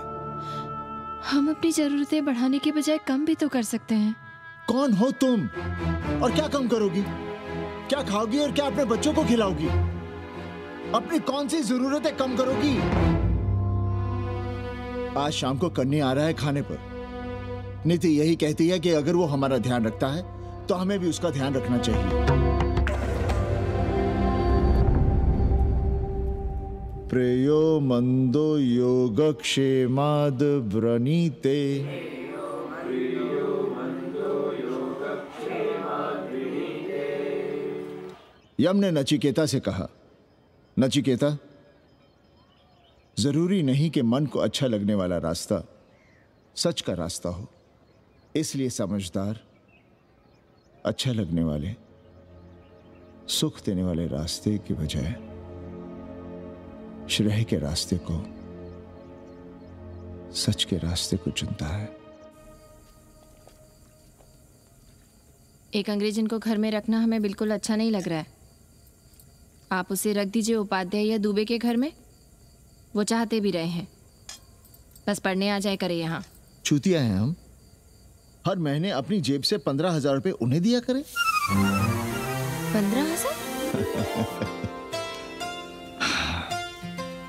हम अपनी जरूरतें बढ़ाने के बजाय कम भी तो कर सकते हैं। कौन हो तुम? और क्या कम करोगी? क्या खाओगी और क्या अपने बच्चों को खिलाओगी? अपनी कौन सी जरूरतें कम करोगी? आज शाम को कन्नी आ रहा है खाने पर। नीति यही कहती है कि अगर वो हमारा ध्यान रखता है तो हमें भी उसका ध्यान रखना चाहिए। प्रेयो मंदो योगक्षेमाद व्रणीते। यम ने नचिकेता से कहा, नचिकेता, जरूरी नहीं कि मन को अच्छा लगने वाला रास्ता सच का रास्ता हो। इसलिए समझदार, अच्छा लगने वाले, सुख देने वाले रास्ते की बजाय श्रेय के रास्ते को, सच के रास्ते को चुनता है। एक अंग्रेजन को घर में रखना हमें बिल्कुल अच्छा नहीं लग रहा है। आप उसे रख दीजिए उपाध्याय या दुबे के घर में, वो चाहते भी रहे हैं। बस पढ़ने आ जाए करे यहाँ। चूतिया हैं हम। हर महीने अपनी जेब से 15,000 रुपए उन्हें दिया करें। 15,000?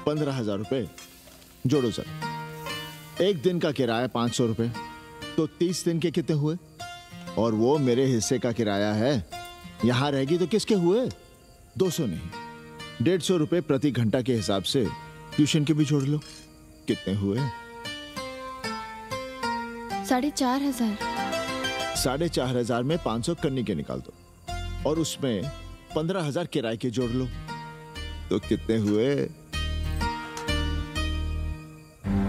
15,000 रुपए जोड़ो सर। एक दिन का किराया 500 रुपए, तो 30 दिन के कितने हुए? और वो मेरे हिस्से का किराया है। यहां रहेगी तो किसके हुए? 200 नहीं, 150 रुपए प्रति घंटा के हिसाब से ट्यूशन के भी जोड़ लो। कितने हुए? 4,500। 4,500 में 500 कन्नी के निकाल दो और उसमें 15,000 किराए के जोड़ लो, तो कितने हुए?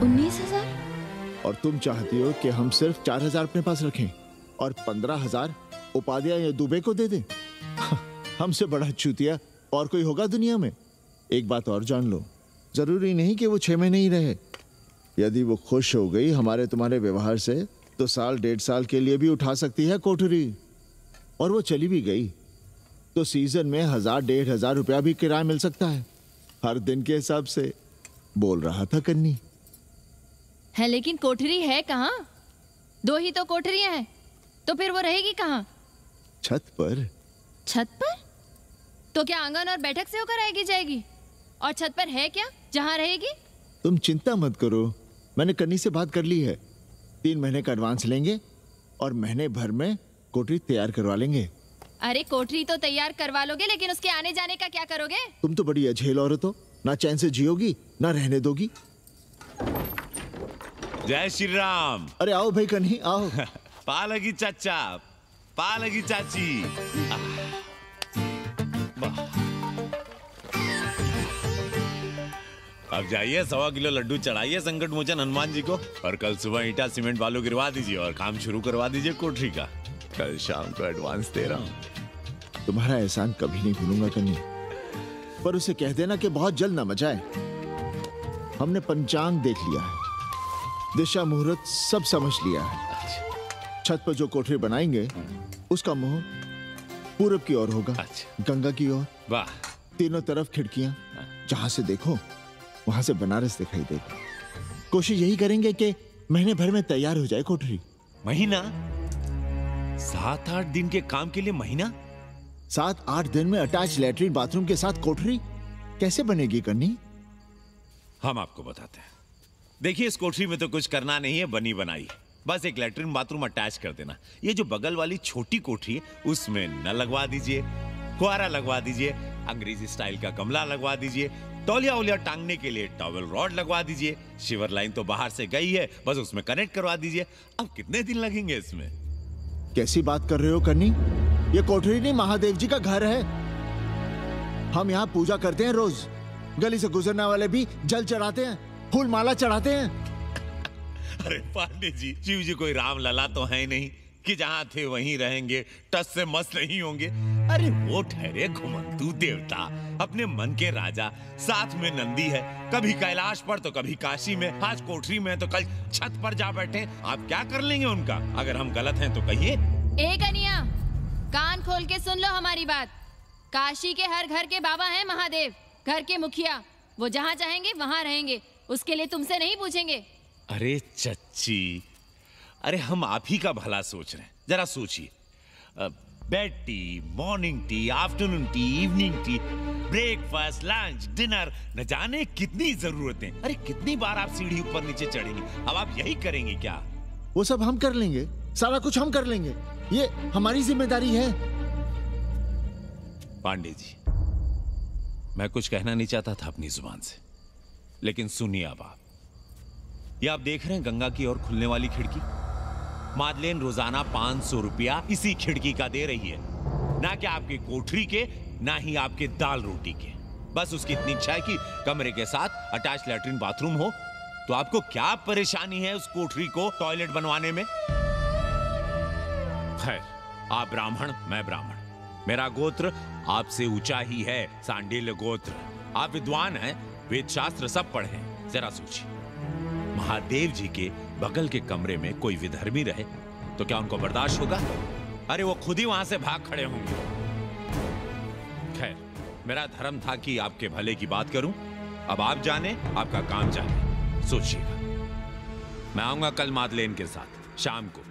19,000। और तुम चाहती हो कि हम सिर्फ 4,000 अपने पास रखें और 15,000 उपाध्याय या दुबे को दे दें? हमसे बड़ा चूतिया और कोई होगा दुनिया में? एक बात और जान लो, जरूरी नहीं कि वो 6 महीने ही रहे। यदि वो खुश हो गई हमारे तुम्हारे व्यवहार से, तो साल 1.5 साल के लिए भी उठा सकती है कोठरी। और वो चली भी गई तो सीजन में 1,000-1,500 रुपया भी किराया मिल सकता है, हर दिन के हिसाब से। बोल रहा था कन्नी है, लेकिन कोठरी है कहाँ? 2 ही तो कोठरियां हैं, तो फिर वो रहेगी कहाँ? छत पर। छत पर? तो क्या आंगन और बैठक से होकर आएगी जाएगी? और छत पर है क्या जहाँ रहेगी? तुम चिंता मत करो, मैंने कन्नी से बात कर ली है। 3 महीने का एडवांस लेंगे और महीने भर में कोठरी तैयार करवा लेंगे। अरे कोठरी तो तैयार करवा लोगे, लेकिन उसके आने जाने का क्या करोगे? तुम तो बड़ी अझेल औरत हो, ना चैन से जियोगी ना रहने दोगी। जय श्री राम। अरे आओ भाई कन्ही आओ। पालगी चाचा, पालगी चाची। अब जाइए 1.25 किलो लड्डू चढ़ाइए संकट मोचन हनुमान जी को और कल सुबह ईटा सीमेंट बालू गिरवा दीजिए और काम शुरू करवा दीजिए कोठरी का। कल शाम को एडवांस दे रहा हूँ। तुम्हारा एहसान कभी नहीं भूलूंगा कन्नी, पर उसे कह देना कि बहुत जल्द न मचाए। हमने पंचांग देख लिया है, दिशा मुहूर्त सब समझ लिया है। छत पर जो कोठरी बनाएंगे उसका मुंह पूरब की ओर होगा, गंगा की ओर। वाह। तीनों तरफ खिड़कियां, जहां से देखो वहां से बनारस दिखाई देगा। कोशिश यही करेंगे कि महीने भर में तैयार हो जाए कोठरी। महीना? 7-8 दिन के काम के लिए महीना? 7-8 दिन में अटैच लैट्रिन बाथरूम के साथ कोठरी कैसे बनेगी कन्नी? हम आपको बताते हैं। देखिए इस कोठरी में तो कुछ करना नहीं है, बनी बनाई। बस एक लैट्रिन बाथरूम अटैच कर देना। ये जो बगल वाली छोटी कोठरी है उसमें नल लगवा दीजिए, फुहारा लगवा दीजिए, अंग्रेजी स्टाइल का गमला लगवा दीजिए, तौलिया उलिया टांगने के लिए टॉवेल रॉड लगवा दीजिए। शिवर लाइन तो बाहर से गई है, बस उसमें कनेक्ट करवा दीजिए। अब कितने दिन लगेंगे इसमें? कैसी बात कर रहे हो कन्नी? ये कोठरी नहीं महादेव जी का घर है। हम यहाँ पूजा करते हैं रोज। गली से गुजरने वाले भी जल चढ़ाते हैं, फूल माला चढ़ाते हैं। अरे पांडे जी, शिव जी कोई राम लला तो है नहीं कि जहां थे वहीं रहेंगे, टस से मस नहीं होंगे। अरे वो ठहरे घुमंतू देवता, अपने मन के राजा, साथ में नंदी है, कभी कैलाश पर तो कभी काशी में, आज कोठरी में तो कल छत पर जा बैठे। आप क्या कर लेंगे उनका? अगर हम गलत हैं तो कहिए। ए कन्या, कान खोल के सुन लो हमारी बात। काशी के हर घर के बाबा हैं महादेव, घर के मुखिया। वो जहाँ चाहेंगे वहाँ रहेंगे, उसके लिए तुमसे नहीं पूछेंगे। अरे चच्ची, अरे हम आप ही का भला सोच रहे हैं। जरा सोचिए, bed tea, morning tea, afternoon T, evening tea, breakfast, lunch, dinner, न जाने कितनी जरूरतें। अरे कितनी बार आप सीढ़ी ऊपर नीचे चढ़ेंगे। अब आप यही करेंगे क्या? वो सब हम कर लेंगे, सारा कुछ हम कर लेंगे, ये हमारी जिम्मेदारी है। पांडे जी, मैं कुछ कहना नहीं चाहता था अपनी जुबान से, लेकिन सुनिए अब आप। ये आप देख रहे हैं गंगा की ओर खुलने वाली खिड़की? मादलेन रोजाना 500 रुपया इसी खिड़की का दे रही है, ना कि आपकी कोठरी के, ना ही आपके दाल रोटी के। बस उसकी इतनी इच्छा है कि कमरे के साथ अटैच लैट्रिन बाथरूम हो। तो आपको क्या परेशानी है उस कोठरी को टॉयलेट बनवाने में? खैर, आप ब्राह्मण, मैं ब्राह्मण, मेरा गोत्र आपसे ऊंचा ही है, सांडिल्य गोत्र। आप विद्वान हैं, वेद शास्त्र सब पढ़े हैं। जरा सोचिए, महादेव जी के बगल के कमरे में कोई विधर्मी रहे तो क्या उनको बर्दाश्त होगा? अरे वो खुद ही वहां से भाग खड़े होंगे। खैर, मेरा धर्म था कि आपके भले की बात करूं। अब आप जाने, आपका काम जाने। सोचिएगा। मैं आऊंगा कल मादलेन के साथ शाम को,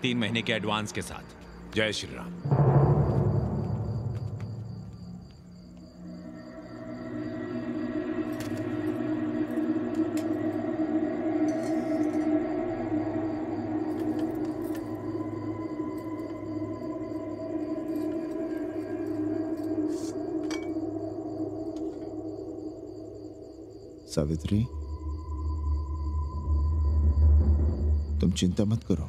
3 महीने के एडवांस के साथ। जय श्री राम। सावित्री, तुम चिंता मत करो,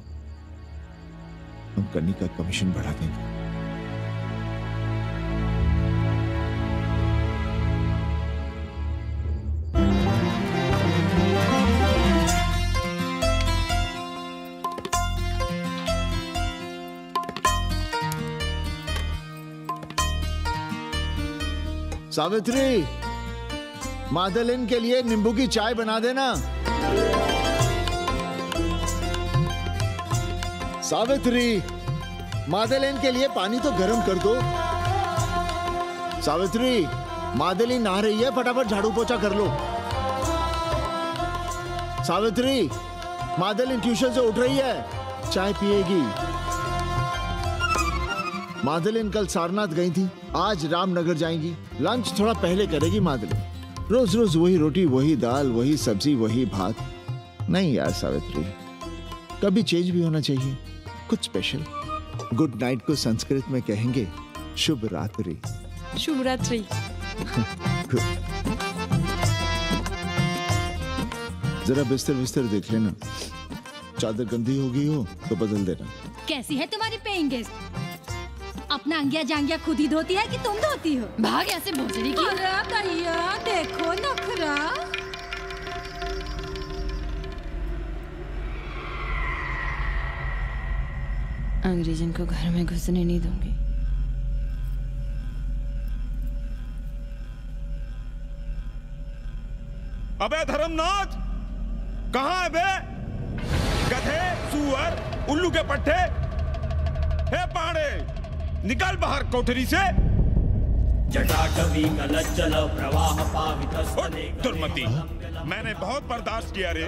हम कन्नी का कमीशन बढ़ा देंगे। सावित्री, मादलेन के लिए नींबू की चाय बना देना। सावित्री, मादलेन के लिए पानी तो गर्म कर दो। सावित्री, मादलेन नहा रही है, फटाफट झाड़ू पोछा कर लो। सावित्री, मादलेन ट्यूशन से उठ रही है, चाय पिएगी। मादलेन कल सारनाथ गई थी, आज रामनगर जाएंगी। लंच थोड़ा पहले करेगी मादलेन। रोज रोज वही रोटी, वही दाल, वही सब्जी, वही भात। नहीं यार सावित्री, कभी चेंज भी होना चाहिए, कुछ स्पेशल। गुड नाइट को संस्कृत में कहेंगे शुभ रात्रि। शुभ रात्रि। Good. जरा बिस्तर बिस्तर देख लेना, चादर गंदी हो गई हो तो बदल देना। कैसी है तुम्हारी पेइंग गेस्ट? अपना अंगिया जांगिया खुद ही धोती है कि तुम धोती हो? भाग ऐसे भोसड़ी की। अरे भैया देखो नखरा। अंग्रेजन को घर में घुसने नहीं दूंगी। अबे धर्मनाथ, कहाँ है बे? गधे, सुअर, उल्लू के पट्टे। हे पाड़े, निकल बाहर कोठरी से। जटाटवी कलज्जल प्रवाह पावित। दुर्मति, मैंने बहुत बर्दाश्त किया रे।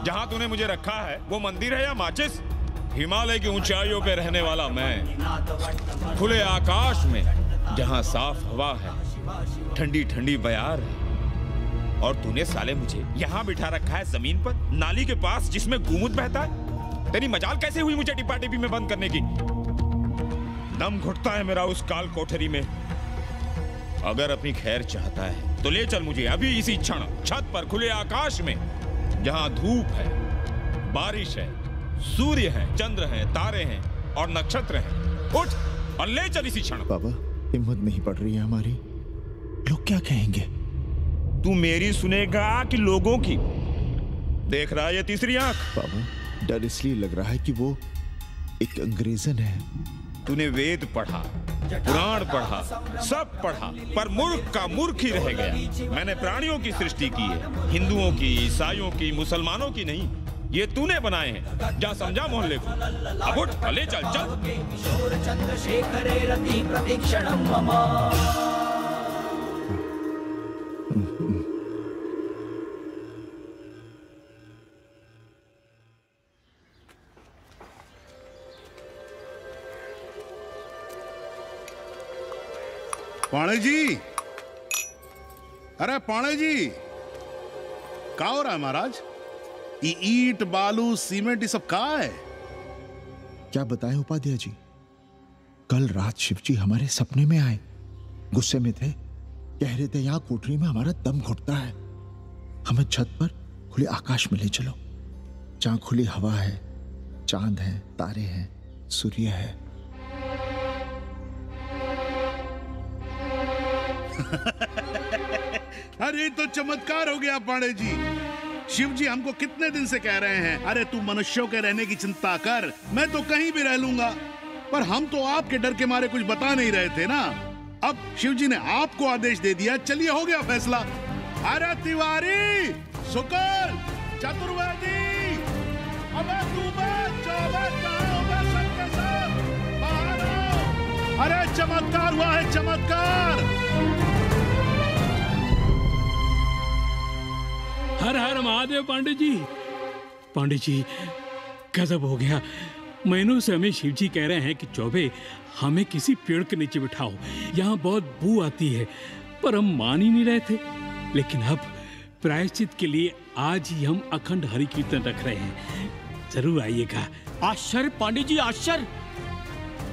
जहाँ तूने मुझे रखा है वो मंदिर है या माचिस? हिमालय की ऊंचाइयों पे रहने वाला मैं, खुले आकाश में जहाँ साफ हवा है, ठंडी ठंडी बयार है, और तूने साले मुझे यहाँ बिठा रखा है जमीन पर, नाली के पास जिसमें गुमुत बहता है। तेरी मजाल कैसे हुई मुझे टिपा टिपी में बंद करने की? दम घुटता है मेरा उस काल कोठरी में। अगर अपनी खैर चाहता है तो ले चल मुझे अभी इसी क्षण छत पर खुले आकाश में, जहाँ धूप है, बारिश है, सूर्य है, चंद्र है, तारे हैं और नक्षत्र हैं। उठ और ले चल इसी क्षण। बाबा, हिम्मत नहीं पड़ रही है हमारी। लोग क्या कहेंगे? तू मेरी सुनेगा कि लोगों की? देख रहा है ये तीसरी आंख? बाबा, डर इसलिए लग रहा है कि वो एक अंग्रेजन है। तूने वेद पढ़ा, पुराण पढ़ा, सब पढ़ा, पर मूर्ख का मूर्ख ही रह गया। मैंने प्राणियों की सृष्टि की है, हिंदुओं की, ईसाइयों की, मुसलमानों की नहीं। ये तूने बनाए हैं। जा समझा मोहल्ले को। अब उठ, ले चल चल। पाणे जी, अरे पाणे जी, क्या हो रहा है महाराज? ये ईंट, बालू, सीमेंट, ये सब कहाँ है? क्या बताएं उपाध्याय जी, कल रात शिवजी हमारे सपने में आए। गुस्से में थे, कह रहे थे यहाँ कोठरी में हमारा दम घुटता है, हमें छत पर खुले आकाश में ले चलो, जहां खुली हवा है, चांद है, तारे हैं, सूर्य है। अरे तो चमत्कार हो गया पाणे जी। शिव जी हमको कितने दिन से कह रहे हैं, अरे तू मनुष्यों के रहने की चिंता कर, मैं तो कहीं भी रह लूंगा। पर हम तो आपके डर के मारे कुछ बता नहीं रहे थे ना। अब शिव जी ने आपको आदेश दे दिया, चलिए हो गया फैसला। अरे तिवारी, शुक्ल, चतुर्वेदी, अबे तू सबके साथ बाहर आओ। अरे चमत्कार हुआ है, चमत्कार। हर हर महादेव पांडे जी। पांडे जी, गजब हो गया। महीनों से हमें शिवजी कह रहे हैं कि चौबे हमें किसी पेड़ के नीचे बिठाओ, यहाँ बहुत बू आती है, पर हम मान ही नहीं रहे थे। लेकिन अब प्रायश्चित के लिए आज ही हम अखंड हरि कीर्तन रख रहे हैं, जरूर आइएगा। आश्चर्य पांडे जी, आश्चर्य।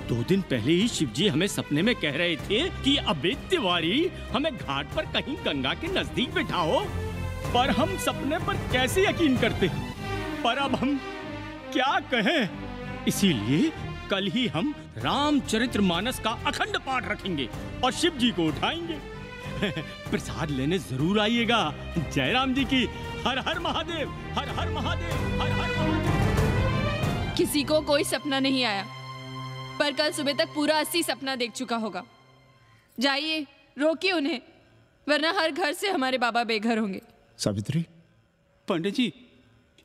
2 दिन पहले ही शिवजी हमें सपने में कह रहे थे कि अबे तिवारी हमें घाट पर कहीं गंगा के नजदीक बिठाओ, पर हम सपने पर कैसे यकीन करते। पर अब हम क्या कहें, इसीलिए कल ही हम रामचरितमानस का अखंड पाठ रखेंगे और शिव जी को उठाएंगे। प्रसाद लेने जरूर आइएगा। जय राम जी की। हर हर महादेव, हर हर महादेव, हर हर महादेव। किसी को कोई सपना नहीं आया, पर कल सुबह तक पूरा 80 सपना देख चुका होगा। जाइए, रोकिए उन्हें, वरना हर घर से हमारे बाबा बेघर होंगे। सावित्री, पंडित जी,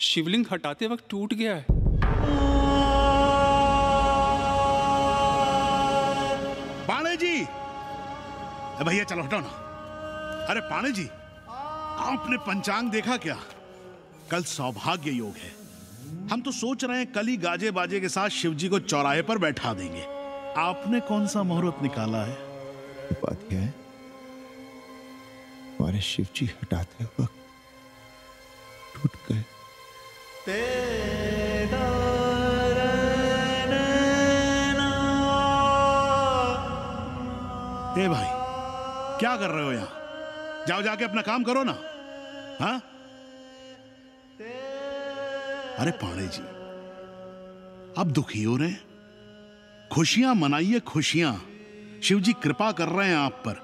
शिवलिंग हटाते वक्त टूट गया है। पाणे जी, भैया चलो हटाओ ना। अरे पाणे जी, आपने पंचांग देखा क्या? कल सौभाग्य योग है। हम तो सोच रहे हैं कल ही गाजे बाजे के साथ शिवजी को चौराहे पर बैठा देंगे। आपने कौन सा मुहूर्त निकाला है? उपाध्याय, हमारे शिवजी हटाते वक्त टूट गए। ए भाई, क्या कर रहे हो यहाँ? जाओ जाके अपना काम करो ना। हाँ, अरे पांडे जी, अब दुखी हो रहे हैं? खुशियां मनाइए, खुशियां। शिव जी कृपा कर रहे हैं आप पर।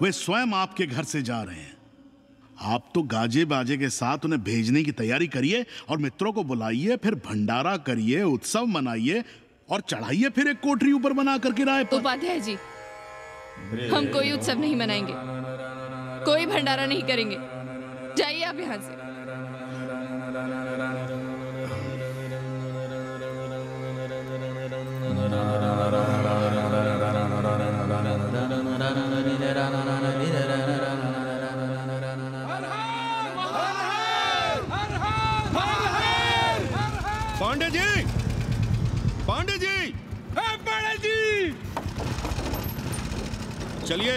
वे स्वयं आपके घर से जा रहे हैं। आप तो गाजे बाजे के साथ उन्हें भेजने की तैयारी करिए और मित्रों को बुलाइए, फिर भंडारा करिए, उत्सव मनाइए और चढ़ाइए फिर एक कोठरी ऊपर बना कर किराए पर। उपाध्याय जी, हम कोई उत्सव नहीं मनाएंगे, कोई भंडारा नहीं करेंगे। जाइए आप यहाँ से। पांडे जी, पांडे जी, पांडे जी, चलिए,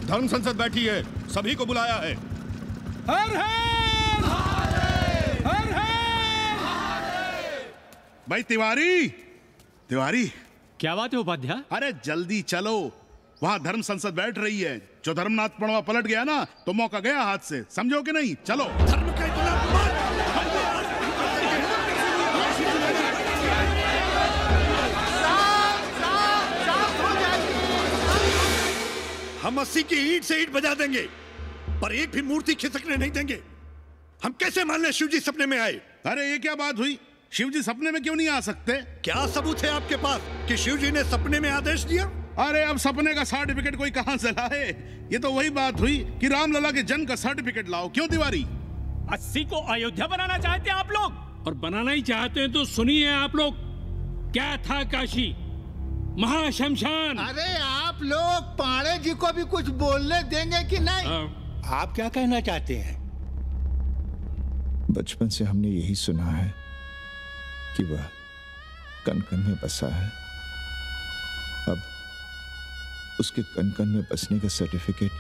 धर्म संसद बैठी है, सभी को बुलाया है। हर हर हर हर। भाई तिवारी, तिवारी, क्या बात है उपाध्याय? अरे जल्दी चलो, वहां धर्म संसद बैठ रही है। जो धर्मनाथ पड़वा पलट गया ना तो मौका गया हाथ से, समझो कि नहीं? चलो। धर्म का इतना हम 80 की ईंट से ईंट बजा देंगे, पर एक भी मूर्ति खिसकने नहीं देंगे। हम कैसे मान लें शिव जी सपने में आए? अरे ये क्या बात हुई? शिव जी सपने में क्यों नहीं आ सकते? क्या सबूत है आपके पास कि शिव जी ने सपने में आदेश दिया? अरे अब सपने का सर्टिफिकेट कोई कहां से लाए? ये तो वही बात हुई कि रामलला के जन्म का सर्टिफिकेट लाओ। क्यों तिवारी? 80 को अयोध्या बनाना चाहते हैं आप लोग? और बनाना ही चाहते हैं तो सुनिए आप लोग, क्या था काशी महाशमशान। अरे आप लोग पांडे जी को भी कुछ बोलने देंगे कि नहीं? आप क्या कहना चाहते हैं? बचपन से हमने यही सुना है कि वह कण कण में बसा है। अब उसके कण कण में बसने का सर्टिफिकेट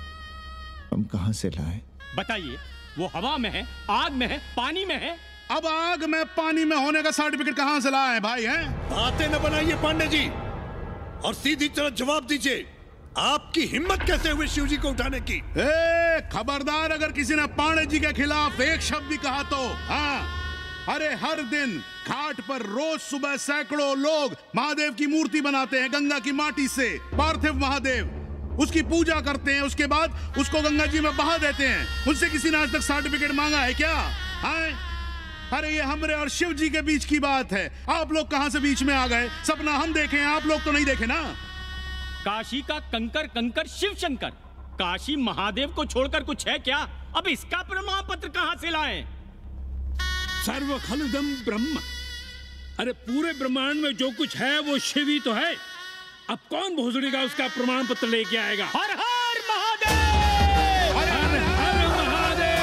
हम कहां से लाएं? बताइए, वो हवा में है, आग में है, पानी में है? अब आग में पानी में होने का सर्टिफिकेट कहां से लाए भाई? हैं? बातें न बनाइए पांडे जी, और सीधी तरह जवाब दीजिए, आपकी हिम्मत कैसे हुई शिव जी को उठाने की? खबरदार अगर किसी ने पांडे जी के खिलाफ एक शब्द भी कहा तो। हाँ, अरे हर दिन घाट पर रोज सुबह सैकड़ों लोग महादेव की मूर्ति बनाते हैं गंगा की माटी से। पार्थिव महादेव, उसकी पूजा करते हैं, उसके बाद उसको गंगा जी में बहा देते हैं। उनसे किसी ने आज तक सर्टिफिकेट मांगा है क्या? हाँ? अरे ये हमरे और शिव जी के बीच की बात है। आप लोग कहां से बीच में आ गए? सपना हम देखे, आप लोग तो नहीं देखे ना। काशी का कंकर कंकर शिव शंकर, काशी महादेव को छोड़कर कुछ है क्या? अब इसका प्रमाण पत्र कहां से लाएं? सर्व खलुदम ब्रह्म, अरे पूरे ब्रह्मांड में जो कुछ है वो शिव ही तो है। अब कौन भोसड़ी का उसका प्रमाण पत्र लेके आएगा? हर हर महादेव, हर हर महादेव।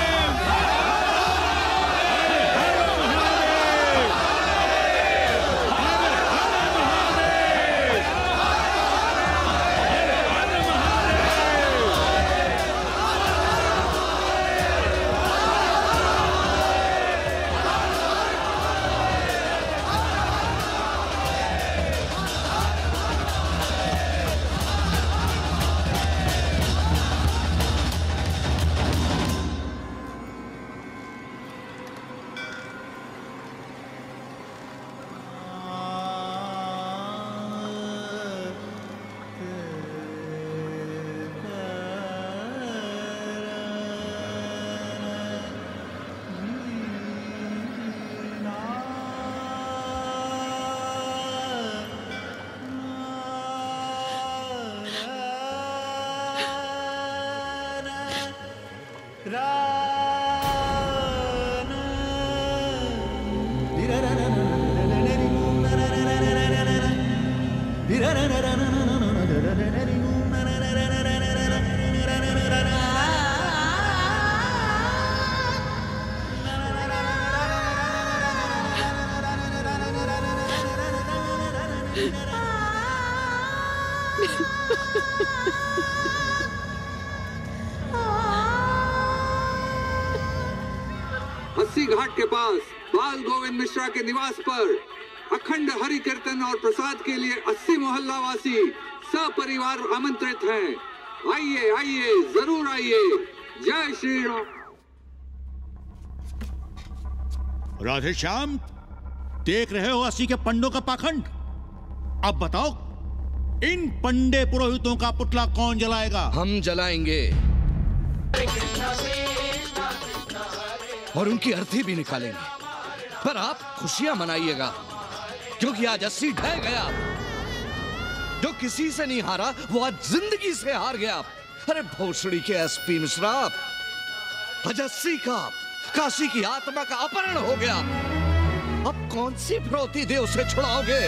अस्सी घाट के पास बाल गोविंद मिश्रा के निवास पर अखंड हरि कीर्तन और प्रसाद के लिए 80 मोहल्ला वासी सपरिवार आमंत्रित हैं। आइए आइए, जरूर आइए। जय श्री राम। राधे श्याम, देख रहे हो 80 के पंडों का पाखंड। अब बताओ, इन पंडे पुरोहितों का पुतला कौन जलाएगा? हम जलाएंगे और उनकी अर्थी भी निकालेंगे। पर आप खुशियां मनाइएगा, क्योंकि आज 80 ढह गया। जो किसी से नहीं हारा वो आज जिंदगी से हार गया। अरे भोसड़ी के एसपी मिश्रा, आज 80 का काशी की आत्मा का अपहरण हो गया। अब कौन सी फिरौती दे उसे छुड़ाओगे?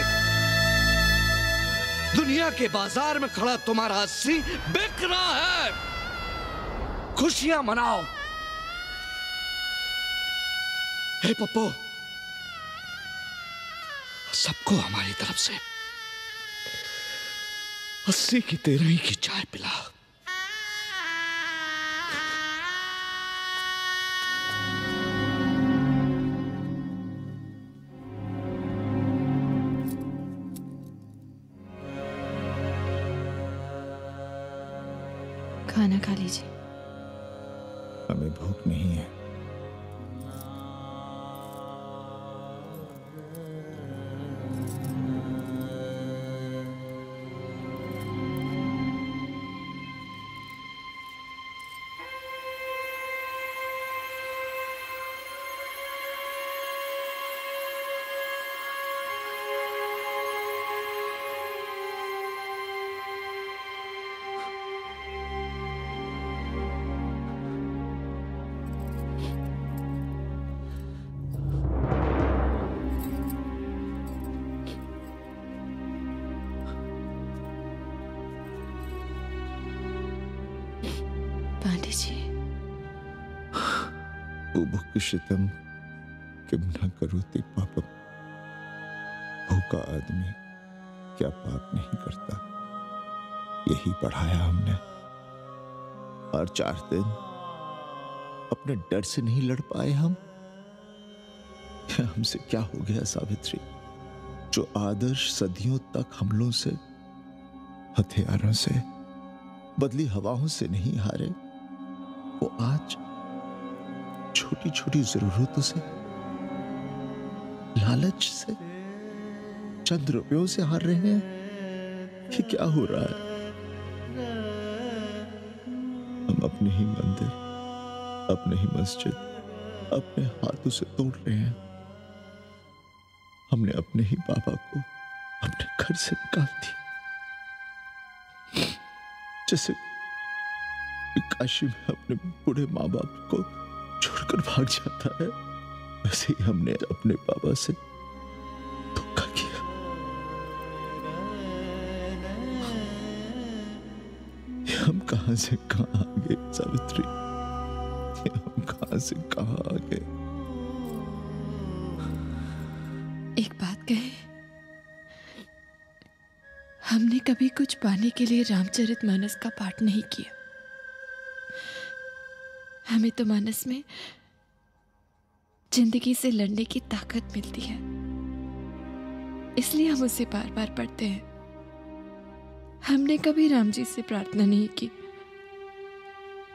दुनिया के बाजार में खड़ा तुम्हारा 80 बिक रहा है। खुशियां मनाओ। हे पप्पू, सबको हमारी तरफ से 80 की 13 की चाय पिला। खाना खा लीजिए। हमें भूख नहीं है। पांडे जी, बुभुक्षितम किम न करोति पापम। भूखा आदमी क्या पाप नहीं करता, यही पढ़ाया हमने। और 4 दिन अपने डर से नहीं लड़ पाए हम। हमसे क्या हो गया सावित्री? जो आदर्श सदियों तक हमलों से, हथियारों से, बदली हवाओं से नहीं हारे, वो आज छोटी छोटी जरूरतों से, लालच से, चंद रुपयों से हार रहे हैं। ये क्या हो रहा है? हम अपने ही मंदिर, अपने ही मस्जिद अपने हाथों से तोड़ रहे हैं। हमने अपने ही बाबा को अपने घर से निकाल दिया। जैसे काशी में अपने बूढ़े माँ बाप को छोड़कर भाग जाता है, वैसे ही हमने अपने बाबा से धोखा किया। हम कहां से कहां आ गए सावित्री? हम कहां से कहां आ गए? एक बात कहे, हमने कभी कुछ पाने के लिए रामचरितमानस का पाठ नहीं किया। हमें तो मानस में जिंदगी से लड़ने की ताकत मिलती है, इसलिए हम उसे बार बार पढ़ते हैं। हमने कभी राम जी से प्रार्थना नहीं की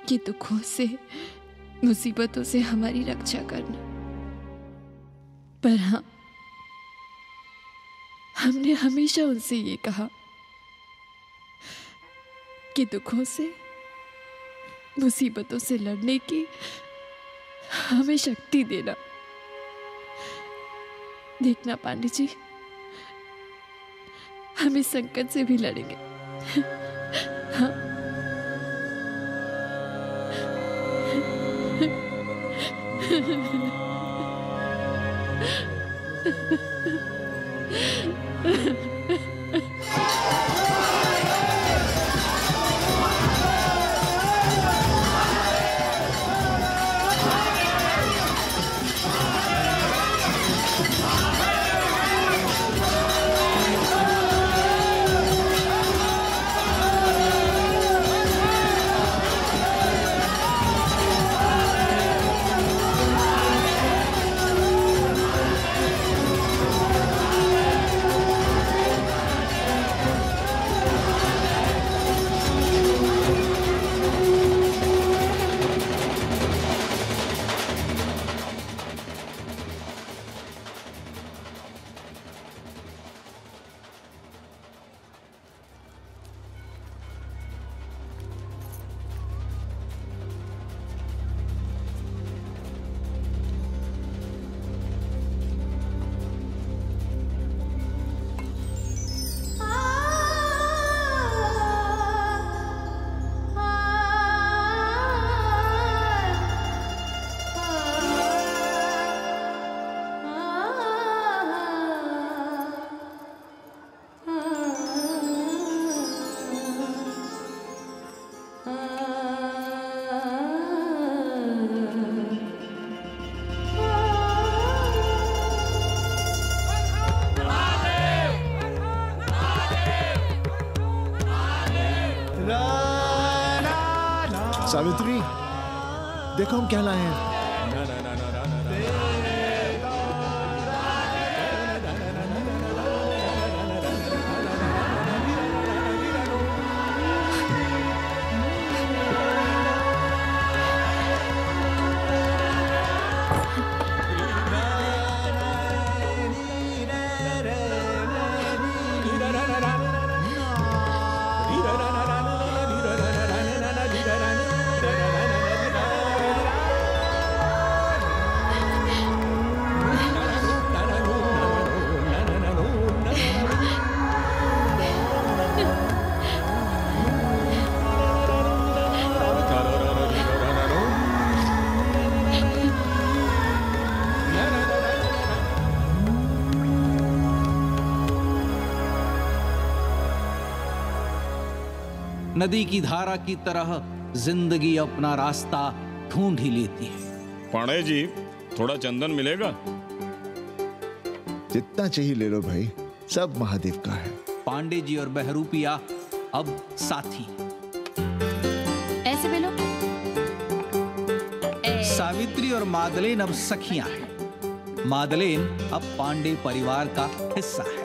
कि दुखों से, मुसीबतों से हमारी रक्षा करना। पर हाँ, हमने हमेशा उनसे ये कहा कि दुखों से, मुसीबतों से लड़ने की हमें शक्ति देना। देखना पांडे जी, हम इस संकट से भी लड़ेंगे। हाँ। सावित्री, देखो हम क्या लाए हैं। नदी की धारा की तरह जिंदगी अपना रास्ता ढूंढ ही लेती है। पांडे जी, थोड़ा चंदन मिलेगा? जितना चाहिए ले लो भाई, सब महादेव का है। पांडे जी और बहरूपिया अब साथी। ऐसे भी लो। सावित्री और मादलेन अब सखियां हैं। मादलेन अब पांडे परिवार का हिस्सा है।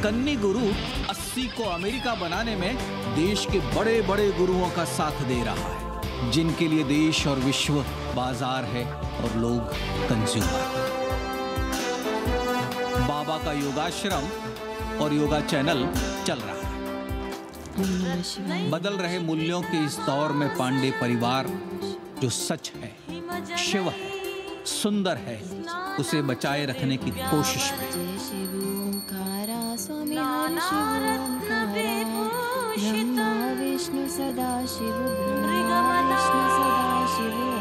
कन्नी गुरु 80 को अमेरिका बनाने में देश के बड़े बड़े गुरुओं का साथ दे रहा है, जिनके लिए देश और विश्व बाजार है और लोग कंज्यूमर। बाबा का योगाश्रम और योगा चैनल चल रहा है। बदल रहे मूल्यों के इस दौर में पांडे परिवार जो सच है, शिव है, सुंदर है, उसे बचाए रखने की कोशिश में। ब्रह्मा विष्णु सदा शिव, ब्रह्मा विष्णु सदा शिव।